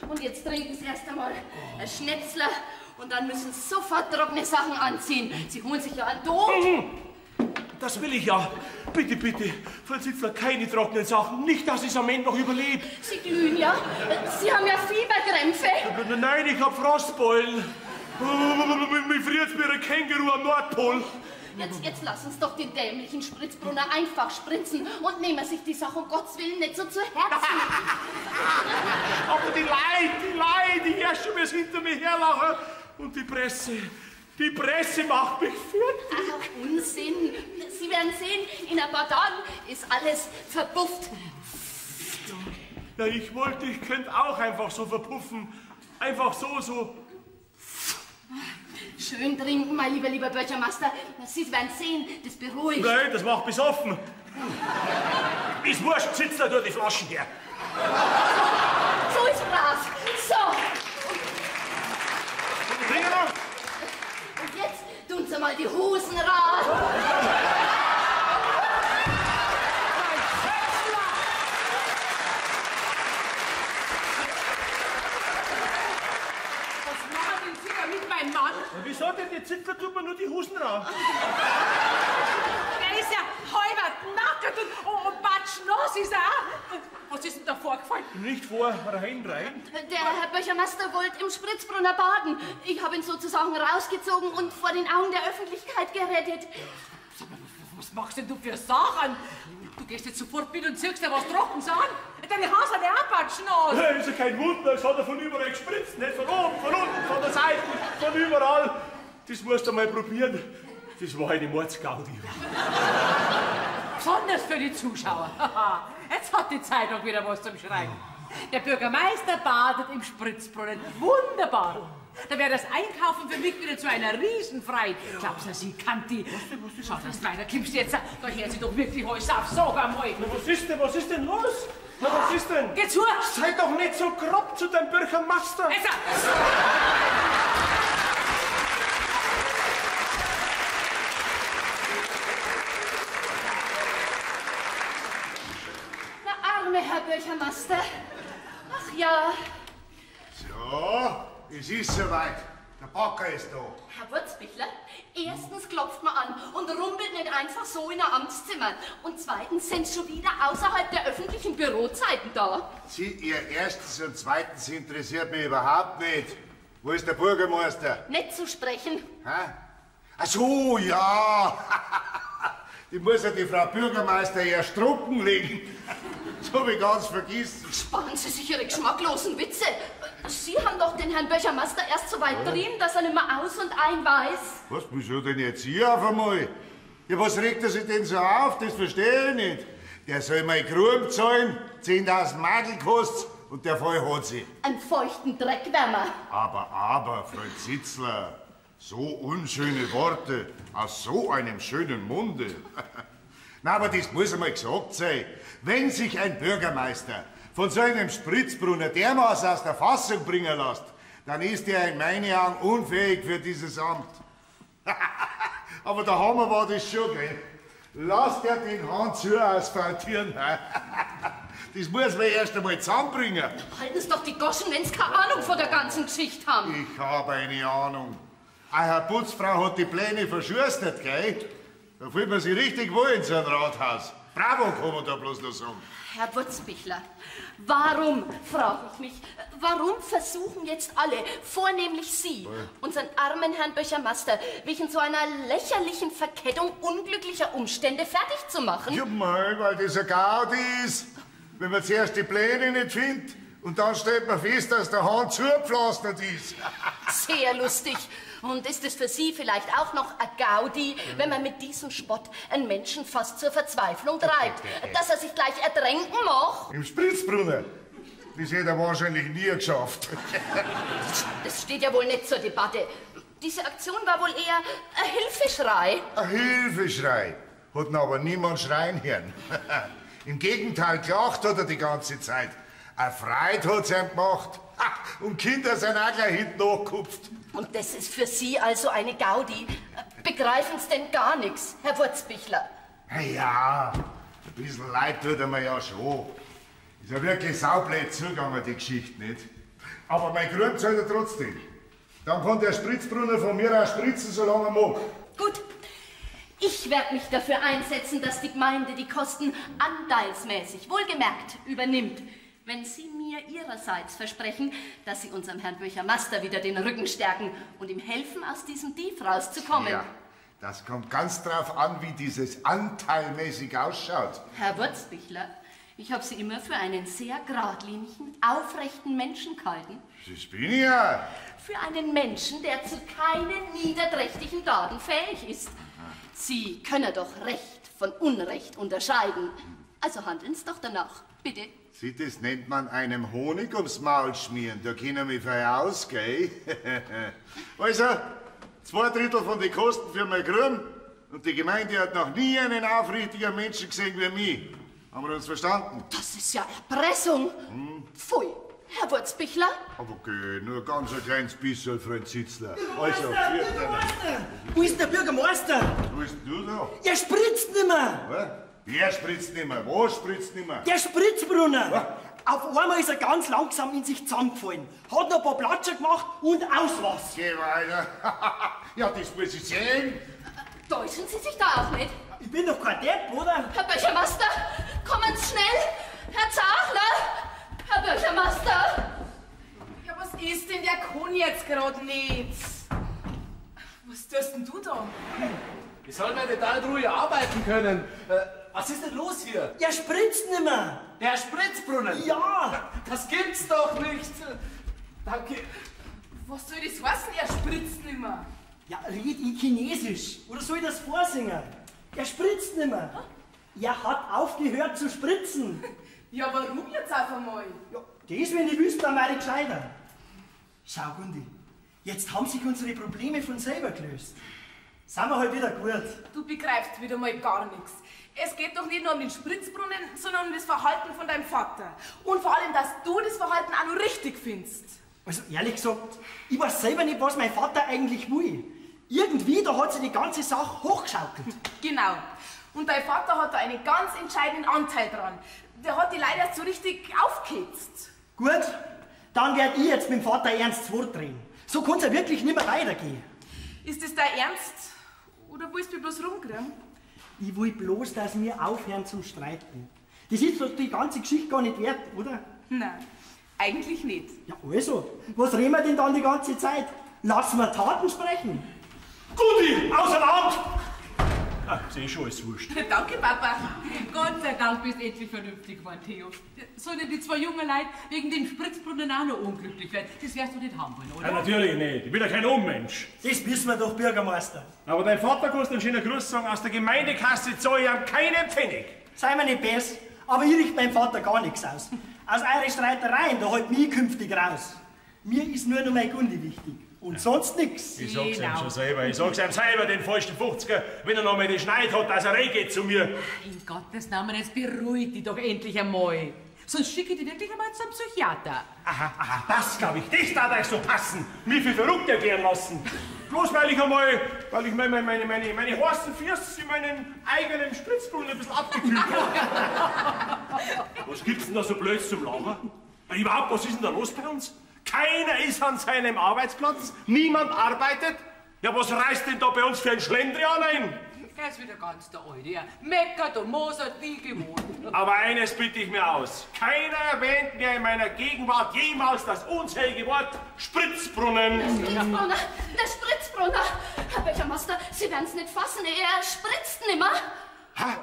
und jetzt trinken Sie erst einmal ein Schnäpsler und dann müssen Sie sofort trockene Sachen anziehen. Sie holen sich ja einen Dom. Das will ich ja. Bitte, bitte, Frau Zitzler, keine trockenen Sachen. Nicht, dass ich es am Ende noch überlebe. Sie glühen ja. Sie haben ja Fieberkrämpfe. Nein, ich hab Frostbeulen. Mir friert wie ein Känguru am Nordpol. Jetzt lassen Sie doch den dämlichen Spritzbrunner einfach spritzen und nehmen sich die Sache um Gottes Willen nicht so zu Herzen. Aber die Leute, die herrschen mir hinter mir herlachen. Und die Presse macht mich fertig. Ach, Unsinn. Sie werden sehen, in ein paar Tagen ist alles verbufft. Ja, ich könnte auch einfach so verpuffen. Einfach so. Schön trinken, mein lieber Bürgermeister. Sie werden sehen, das beruhigt. Nein, das macht besoffen. Ist wurscht, sitzt da durch die Flaschen her. So ist brav. So. Und jetzt tun Sie mal die Hosen ran. Wieso denn? Die Zittler tut man nur die Hosen ran. Der ist ja halber nackert und batschnass ist er auch. Was ist denn da vorgefallen? Nicht rein. Der Herr Bürgermeister wollte im Spritzbrunner baden. Ich habe ihn sozusagen rausgezogen und vor den Augen der Öffentlichkeit gerettet. Was machst denn du für Sachen? Du gehst jetzt sofort mit und ziehst dir was Trockenes an. Deine Haare sind ja auch batschnass. Ja, ist ja kein Wunder, es hat er von überall gespritzt. Nicht von oben, von unten, von der Seite, von überall. Das musst du mal probieren. Das war eine Mordsgaudi. Besonders für die Zuschauer. Jetzt hat die Zeitung wieder was zum Schreiben. Der Bürgermeister badet im Spritzbrunnen. Wunderbar. Da wäre das Einkaufen für mich wieder zu einer Riesenfreude. Glaubst du, sie kann die... Schau, dass du weiter kommst jetzt. Da hört sie doch wirklich alles auf. Sag einmal. Na, was ist denn los? Na, was ist denn? Geh zu! Sei doch nicht so grob zu deinem Bürgermeister. Herr Bürgermeister. Ach ja. So, es ist soweit. Der Backer ist da. Herr Wurzbichler, erstens klopft man an und rumpelt nicht einfach so in ein Amtszimmer. Und zweitens sind Sie schon wieder außerhalb der öffentlichen Bürozeiten da. Sie, Ihr erstens und zweitens interessiert mich überhaupt nicht. Wo ist der Bürgermeister? Nicht zu sprechen. Hä? Ach so, ja. Die muss ja die Frau Bürgermeister erst drucken legen. Das hab ich ganz vergessen. Sparen Sie sich Ihre geschmacklosen Witze. Sie haben doch den Herrn Bürgermeister erst so weit drin, dass er nicht mehr aus und ein weiß. Was, wieso denn jetzt hier auf einmal? Ja, was regt er sich denn so auf? Das verstehe ich nicht. Der soll mal Grub zahlen, 10.000 Mark kostet und der Fall hat sie. Einen feuchten Dreckwärmer. Aber, Frau Zitzler, so unschöne Worte aus so einem schönen Munde. Na, aber das muss einmal gesagt sein. Wenn sich ein Bürgermeister von so einem Spritzbrunner dermaßen aus der Fassung bringen lässt, dann ist er in meinen Augen unfähig für dieses Amt. Aber der Hammer war das schon, gell? Lasst er den Hahn zu asphaltieren. Das muss man erst einmal zusammenbringen. Halten Sie doch die Goschen, wenn Sie keine Ahnung von der ganzen Geschichte haben. Ich habe eine Ahnung. Eine Herr Putzfrau hat die Pläne verschustert, gell? Da fühlt man sich richtig wohl in so einem Rathaus. Bravo, kann man da bloß noch sagen. Herr Wurzbichler, warum, frage ich mich, warum versuchen jetzt alle, vornehmlich Sie, unseren armen Herrn Bürgermeister, wegen so einer lächerlichen Verkettung unglücklicher Umstände fertig zu machen? Ja, mal, weil das ein Gaudi ist. Wenn man zuerst die Pläne nicht findet und dann stellt man fest, dass der Hahn zugepflastert ist. Sehr lustig. Und ist es für Sie vielleicht auch noch ein Gaudi, wenn man mit diesem Spott einen Menschen fast zur Verzweiflung treibt, dass er sich gleich ertränken macht? Im Spritzbrunner? Das hätte er wahrscheinlich nie geschafft. Das steht ja wohl nicht zur Debatte. Diese Aktion war wohl eher ein Hilfeschrei. Ein Hilfeschrei? hat ihn aber niemand schreien hören. Im Gegenteil, gelacht hat er die ganze Zeit. Eine Freude hat's ihm gemacht. Und Kinder sind auch gleich hinten nachgekupft. Und das ist für Sie also eine Gaudi. Begreifen Sie denn gar nichts, Herr Wurzbichler? Ja, ein bisschen leid tut er mir ja schon. Ist ja wirklich saublöd zugegangen, die Geschichte, nicht? Aber mein Grün zahlt er trotzdem. Dann kann der Spritzbrunner von mir auch spritzen, solange er mag. Gut. Ich werde mich dafür einsetzen, dass die Gemeinde die Kosten anteilsmäßig, wohlgemerkt, übernimmt. Wenn Sie mir Ihrerseits versprechen, dass Sie unserem Herrn Bürgermeister wieder den Rücken stärken und ihm helfen, aus diesem Tief rauszukommen. Ja, das kommt ganz drauf an, wie dieses anteilmäßig ausschaut. Herr Wurzbichler, ich habe Sie immer für einen sehr geradlinigen, aufrechten Menschen gehalten. Das bin ich ja. Für einen Menschen, der zu keinen niederträchtigen Taten fähig ist. Sie können doch Recht von Unrecht unterscheiden. Also handeln Sie doch danach, bitte. Sieh, das nennt man einem Honig ums Maul schmieren. Da können wir frei aus, gell? Also, 2/3 von den Kosten für mein Grün. Und die Gemeinde hat noch nie einen aufrichtigen Menschen gesehen wie mich. Haben wir uns verstanden? Das ist ja Erpressung. Pfui, Herr Wurzbichler. Aber geh, nur ganz ein kleines bisschen, Freund Sitzler. Also, Bürgermeister! Wo ist der Bürgermeister? Wo bist du da? Er spritzt nimmer! Was? Wer spritzt nimmer? Wo spritzt nimmer? Der Spritzbrunner! Auf einmal ist er ganz langsam in sich zusammengefallen, hat noch ein paar Platscher gemacht und aus was. Geh weiter. Ja, das muss ich sehen. Täuschen Sie sich da auch nicht. Ich bin doch kein Depp, oder? Herr Bürgermeister, kommen Sie schnell. Herr Zachler, Herr Bürgermeister. Ja, was ist denn? Der kann jetzt gerade nicht. Was tust denn du da? Ich soll meine da in Ruhe arbeiten können. Was ist denn los hier? Er spritzt nimmer! Der Spritzbrunnen? Ja! Das gibt's doch nicht. Danke. Was soll das heißen? Er spritzt nimmer. Ja, red in Chinesisch. Oder soll ich das vorsingen? Er spritzt nimmer. Er hat aufgehört zu spritzen. Ja, warum jetzt auf einmal? Ja, das, wenn ich wüsste, dann wäre ich gescheiter. Schau, Gundi, jetzt haben sich unsere Probleme von selber gelöst. Sind wir halt wieder gut. Du begreifst wieder mal gar nichts. Es geht doch nicht nur um den Spritzbrunnen, sondern um das Verhalten von deinem Vater. Und vor allem, dass du das Verhalten auch noch richtig findest. Also ehrlich gesagt, ich weiß selber nicht, was mein Vater eigentlich will. Irgendwie, da hat sich die ganze Sache hochgeschaukelt. Genau. Und dein Vater hat da einen ganz entscheidenden Anteil dran. Der hat die leider so richtig aufgehetzt. Gut, dann werd ich jetzt mit dem Vater ernst zu Wort drehen. So kann's ja wirklich nicht mehr weitergehen. Ist das dein Ernst? Oder willst du mich bloß rumkriegen? Ich will bloß, dass wir aufhören zum Streiten. Das ist doch die ganze Geschichte gar nicht wert, oder? Nein, eigentlich nicht. Ja, also, was reden wir denn dann die ganze Zeit? Lassen wir Taten sprechen. Guti, auseinander! Ah, seh schon, ist wurscht. Danke, Papa. Gott sei Dank bist du endlich vernünftig geworden, Theo. Sollen die zwei jungen Leute wegen dem Spritzbrunnen auch noch unglücklich werden? Das wirst du nicht haben wollen, oder? Ja, natürlich nicht. Ich bin ja kein Unmensch. Das wissen wir doch, Bürgermeister. Aber dein Vater kannst einen schönen Gruß sagen, aus der Gemeindekasse zahle ich ihm keinen Pfennig. Sei mir nicht bess, aber ich richte meinem Vater gar nichts aus. Aus euren Streitereien, da halt mich künftig raus. Mir ist nur noch mein Gundi wichtig. Und sonst nix. Ich sag's ihm schon selber. Ich sag's ihm selber, den falschen 50er, wenn er noch mal den Schneid hat, dass er reingeht zu mir. In Gottes Namen, jetzt beruhig dich doch endlich einmal. Sonst schicke ich dich wirklich einmal zum Psychiater. Aha, das glaub ich, das darf euch so passen. Mich für verrückt erklären lassen. Bloß weil ich meine heißen Füße in meinen eigenen Spritzbrunnen ein bisschen abgekühlt habe. Was gibt's denn da so blöd zum Lachen? Überhaupt, was ist denn da los bei uns? Keiner ist an seinem Arbeitsplatz, niemand arbeitet. Ja, was reißt denn da bei uns für ein Schlendrian ein? Er ist wieder ganz der Alte. Er meckert und mosert wie gewohnt. Aber eines bitte ich mir aus. Keiner erwähnt mir in meiner Gegenwart jemals das unzählige Wort Spritzbrunnen. Der Spritzbrunner, der Spritzbrunner. Herr Bürgermeister, Sie werden's nicht fassen, er spritzt nimmer. Ha?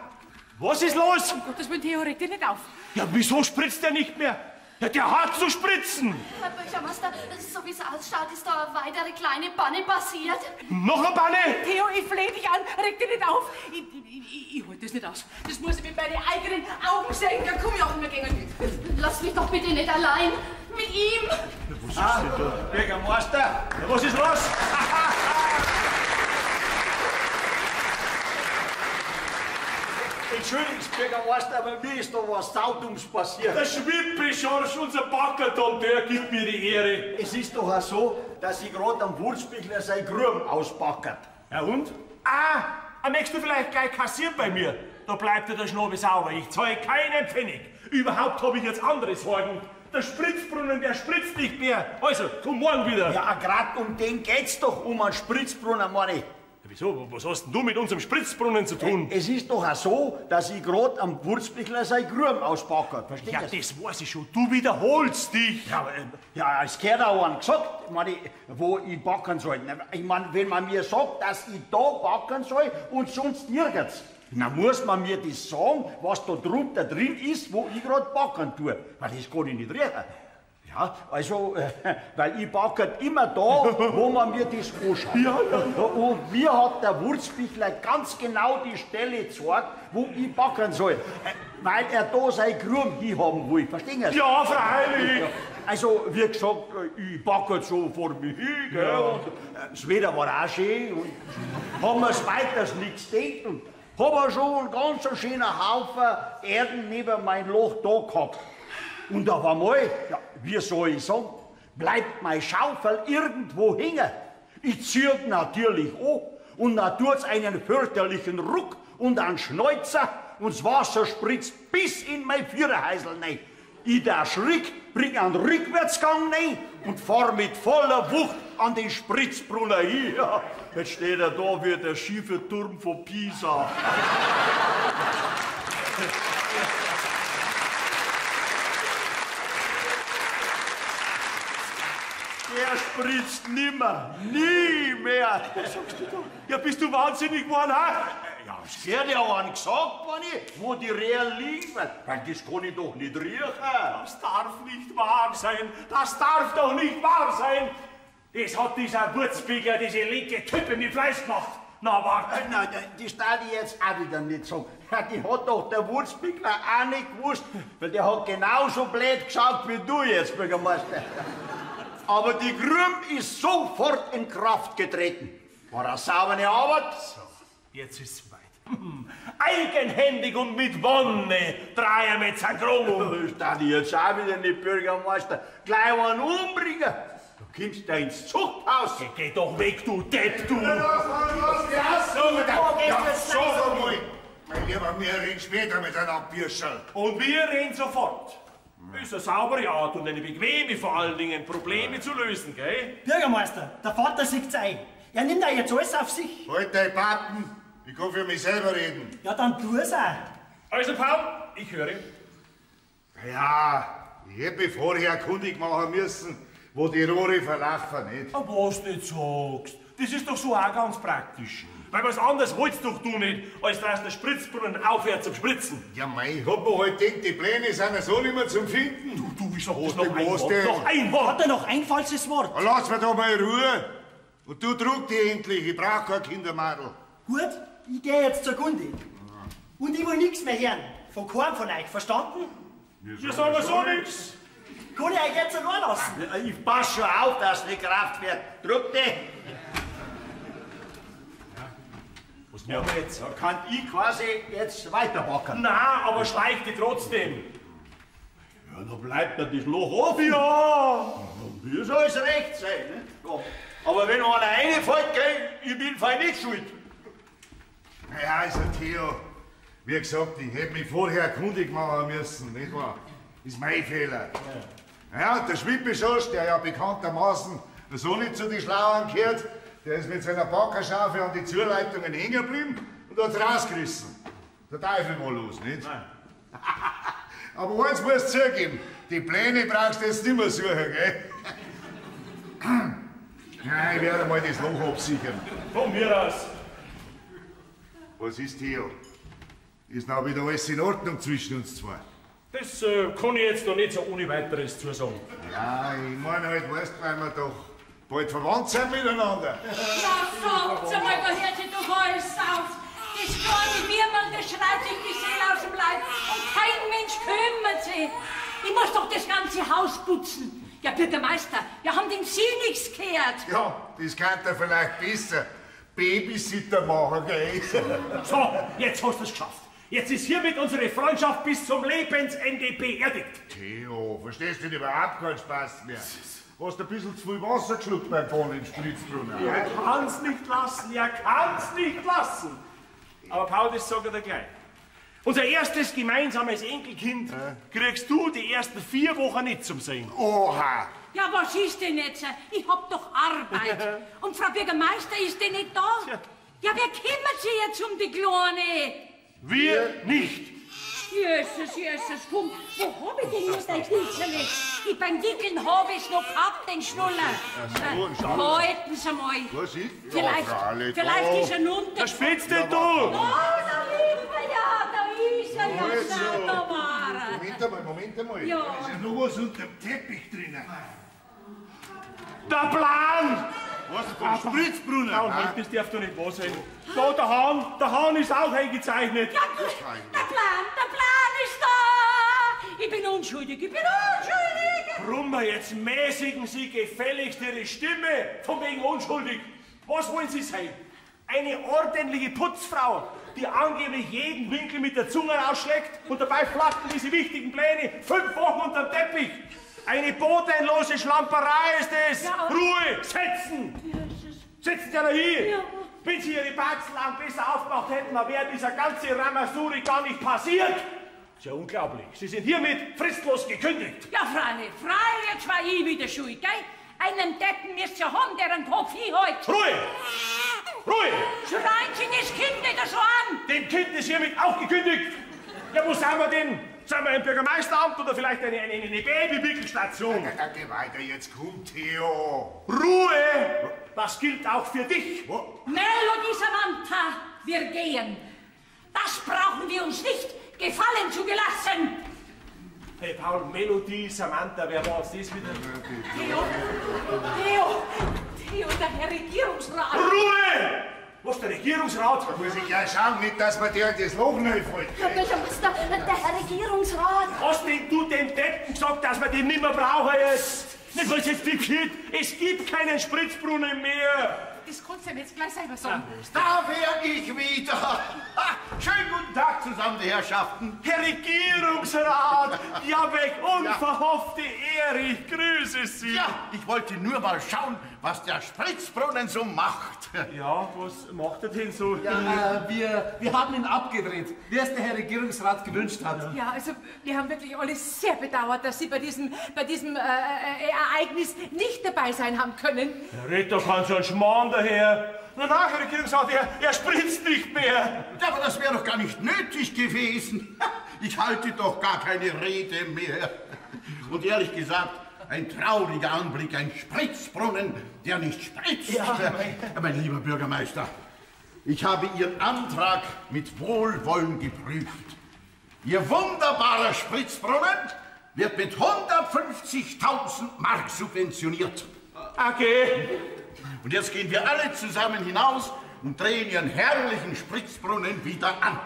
Was ist los? Um Gottes Willen, Theo, reg dich nicht auf. Ja, wieso spritzt er nicht mehr? Ja, der hat zu spritzen. Herr Bürgermeister, so wie es ausschaut, ist da eine weitere kleine Panne passiert. Noch eine Panne? Theo, ich flehe dich an, reg dich nicht auf. Ich halte das nicht aus. Das muss ich mit meinen eigenen Augen sehen. Ja, komm, Jochen, wir gehen mit. Lass mich doch bitte nicht allein mit ihm. Was ist denn da? Bürgermeister, ja, was ist los? Entschuldigung, Bürgermeister, aber mir ist da was Saudums passiert. Der Schwippischorsch, unser Backerton, der gibt mir die Ehre. Es ist doch auch so, dass ich gerade am Wurzbichler sein Gruben auspackert. Ja und? Möchtest du vielleicht gleich kassieren bei mir? Da bleibt dir der Schnabel sauber. Ich zahle keinen Pfennig. Überhaupt habe ich jetzt andere Sorgen. Der Spritzbrunnen, der spritzt nicht mehr. Also, komm morgen wieder. Ja, grad um den geht's doch, um einen Spritzbrunnen, meine ich. Wieso? Was hast denn du mit unserem Spritzbrunnen zu tun? Es ist doch auch so, dass ich gerade am Wurzbichler sein Gruben auspackert. Verstehst Ja, du? das weiß ich schon. Du wiederholst dich. Ja, es gehört auch einen gesagt, meine, wo ich backen soll. Ich meine, wenn man mir sagt, dass ich da backen soll und sonst nirgends, dann muss man mir das sagen, was da drunter drin ist, wo ich gerade backen tue. Weil das kann ich nicht riechen. Ja, also, weil ich backe immer da, wo man mir das anschaut. Ja. Und mir hat der Wurzbichler ganz genau die Stelle gezeigt, wo ich backen soll. Weil er da sein Gruben hinhaben will. Verstehen Sie? Ja, freilich. Also, wie gesagt, ich backe jetzt so vor mich hin, gell, und das Wetter war auch schön und haben wir es weiters nichts gedacht und habe schon einen ganz schönen Haufen Erden neben mein Loch da gehabt. Und auf einmal, ja, wie soll ich sagen, bleibt meine Schaufel irgendwo hängen. Ich ziehe natürlich an und dann tut's einen fürchterlichen Ruck und einen Schneuzer und das Wasser spritzt bis in mein Führerhäusl rein. Ich der Schrick, bring einen Rückwärtsgang rein und fahr mit voller Wucht an den Spritzbrunnen hin. Ja, jetzt steht er da wie der schiefe Turm von Pisa. Der spritzt nimmer, nie mehr. Was sagst du da? Ja, bist du wahnsinnig geworden, ha? Ja, es wird ja auch nicht gesagt, Manni, wo die Rehe liegen. Weil das kann ich doch nicht riechen. Das darf nicht wahr sein. Das darf doch nicht wahr sein. Das hat dieser Wurzbichler, diese linke Type mit Fleiß gemacht. Na, warte. Nein, das darf ich jetzt auch wieder nicht sagen. Ja, die hat doch der Wurzbichler auch nicht gewusst, weil der hat genauso blöd geschaut wie du jetzt, Bürgermeister. Aber die Grüm ist sofort in Kraft getreten. War eine saubere Arbeit. So, jetzt ist es soweit. Eigenhändig und mit Wonne drehen wir jetzt ein Grung. Das darf ich jetzt auch wieder nicht, Bürgermeister. Gleich einen umbringen. Du kommst da ins Zuchthaus. Geh doch weg, du Depp, du. Ja, so einmal. Mein Lieber, wir reden später miteinander, Bürscherl. Und wir reden sofort. Das ist eine saubere Art und eine bequeme vor allen Dingen, Probleme zu lösen, gell? Bürgermeister, der Vater sieht's ein. Er nimmt da jetzt alles auf sich. Halt dein Pappen. Ich kann für mich selber reden. Ja, dann tu es auch. Also, Paul, ich höre. Ja, ich hätte mich vorher kundig machen müssen, wo die Rohre verlaufen, nicht? Aber was du nicht sagst, das ist doch so auch ganz praktisch. Weil was anderes wolltest doch du nicht, als dass der Spritzbrunnen aufhört zum Spritzen. Ja, mei, ich hab mir halt gedacht, die Pläne sind ja so nicht mehr zum Finden. Du, ich sag Was das noch denn, ein was Wort. denn? Noch ein Wort. Hat er noch ein falsches Wort? Ja, lass mir doch mal in Ruhe. Und du trug die endlich, ich brauch kein Kindermadel. Gut, ich gehe jetzt zur Gundi. Und ich will nichts mehr hören. Von keinem von euch, verstanden? Wir sagen so nichts. Kann ich euch jetzt allein lassen? Ich pass schon auf, dass nicht Kraft wird. Druck dich. Was machen wir jetzt? Da kann ich quasi jetzt weiterbacken. Na, aber schleich dich trotzdem. Ja, da bleibt mir das Loch offen. Ja. Wie soll es recht sein? Ne? Ja. Aber wenn einer reinfällt, gell, ich bin fein nicht schuld. Ja, also Theo, wie gesagt, ich hätte mich vorher kundig machen müssen, nicht wahr? Ist mein Fehler. Ja, und der Schwippischorsch, der ja bekanntermaßen so nicht zu den Schlauern gehört, der ist mit seiner Backerschaufel an die Zuleitungen hängen geblieben und hat's rausgerissen. Der Teufel war los, nicht? Nein. Aber eins musst du zugeben, die Pläne brauchst du jetzt nicht mehr suchen, gell? Ja, ich werde mal das Loch absichern. Von mir aus. Was ist, Theo? Ist noch wieder alles in Ordnung zwischen uns zwei? Das kann ich jetzt noch nicht so ohne weiteres zusagen. Ja, ich meine halt, weißt du, weil wir doch bald verwandt sind miteinander. Ja, sagt's einmal, da hört sich doch alles auf. Das kleine Wirrmann, das schreit sich die Seele aus dem Leib und kein Mensch kümmert sich. Ich muss doch das ganze Haus putzen. Ja, Bürgermeister, wir haben dem Sie nichts gehört. Ja, das kann er vielleicht besser. Babysitter machen, gell? So, jetzt hast du es geschafft. Jetzt ist hiermit unsere Freundschaft bis zum Lebensende beerdigt. Theo, verstehst du denn überhaupt keinen Spaß mehr? Hast ein bisschen zu viel Wasser geschluckt beim Fahren im Spritzbrunnen. Er kann's nicht lassen, er kann's nicht lassen. Aber Paul, das sag ich dir gleich. Unser erstes gemeinsames Enkelkind kriegst du die ersten 4 Wochen nicht zum Sehen. Oha! Ja, was ist denn jetzt? Ich hab doch Arbeit. Und Frau Bürgermeister ist denn nicht da? Tja. Ja, wer kümmert sich jetzt um die Kleine? Wir nicht. Jesus, komm, wo hab ich denn jetzt ein Pilzerle? Ich beim Wickeln hab ich's noch gehabt, den Schnuller. Halten Sie mal. Was ist? Vielleicht ist er nun... Was spielst denn du? Oh, da liegt er ja, da ist er ja, schau, da war er. Moment einmal. Ja. Da ist noch was unter dem Teppich drinnen. Der Plan! Was? Vom Spritzbrunnen? Paul, halt, das darf doch nicht wahr sein. Da, der Hahn ist auch eingezeichnet. Ja, der Plan ist da! Ich bin unschuldig. Brummer, jetzt mäßigen Sie gefälligst Ihre Stimme, von wegen unschuldig. Was wollen Sie sein? Eine ordentliche Putzfrau, die angeblich jeden Winkel mit der Zunge rausschlägt und dabei flattern diese wichtigen Pläne 5 Wochen unterm Teppich. Eine bodenlose Schlamperei ist es. Ja. Ruhe, setzen! Setzen Sie einer hier! Ja. Wenn Sie Ihre Batzen lang besser aufgemacht hätten, dann wäre dieser ganze Ramasuri gar nicht passiert. Ist ja unglaublich. Sie sind hiermit fristlos gekündigt. Ja, freilich, jetzt war ich wieder schuld, gell? Einen Deppen müsst ihr haben, der einen Kopf hinhält. Ruhe! Ruhe! Schreien Sie das Kind nicht so an! Dem Kind ist hiermit auch gekündigt. Ja, wo sind wir denn? Sind wir im Bürgermeisteramt oder vielleicht eine Babywickelstation? Geh weiter, jetzt kommt Theo. Ruhe! Das gilt auch für dich. Melodie Samantha, wir gehen. Das brauchen wir uns nicht gefallen zu gelassen. Hey, Paul, Melodie, Samantha, wer war das wieder? Theo, der Herr Regierungsrat. Ruhe! Was, der Regierungsrat? Da muss ich ja schauen, nicht, dass man dir in das Loch reinfällt. Herr Bürgermeister, der Herr Regierungsrat. Hast denn du dem Deppen gesagt, dass wir den nicht mehr brauchen jetzt? Nicht, was jetzt diktiert. Es gibt keinen Spritzbrunnen mehr. Das kannst du ja jetzt gleich selber sagen. Da wär ich wieder. Ha, schönen guten Tag zusammen, die Herrschaften. Herr Regierungsrat, ja weg, unverhoffte Ehre, ich grüße Sie. Ja, ich wollte nur mal schauen, was der Spritzbrunnen so macht. Ja, was macht er denn so? Ja, wir haben ihn abgedreht, wie es der Herr Regierungsrat gewünscht hat. Ja, also wir haben wirklich alle sehr bedauert, dass Sie bei diesem Ereignis nicht dabei sein haben können. Herr Ritter kann so ein Schmarrn daher. Na, Herr Regierungsrat, er spritzt nicht mehr. Ja, aber das wäre doch gar nicht nötig gewesen. Ich halte doch gar keine Rede mehr. Und ehrlich gesagt, ein trauriger Anblick, ein Spritzbrunnen, der nicht spritzt. Ja, mein lieber Bürgermeister, ich habe Ihren Antrag mit Wohlwollen geprüft. Ihr wunderbarer Spritzbrunnen wird mit 150.000 Mark subventioniert. Okay. Und jetzt gehen wir alle zusammen hinaus und drehen Ihren herrlichen Spritzbrunnen wieder an.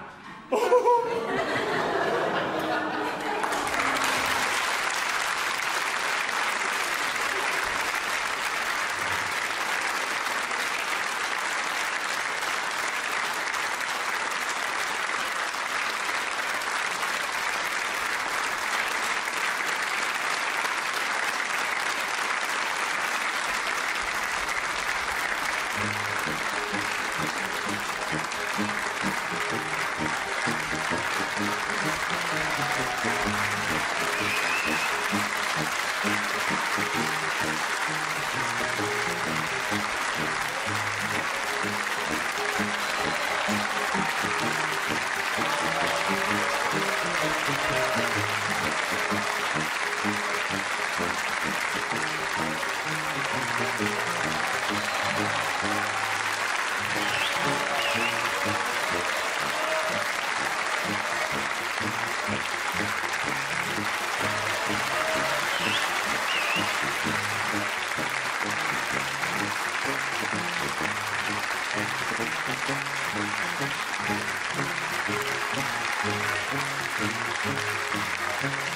Thank you.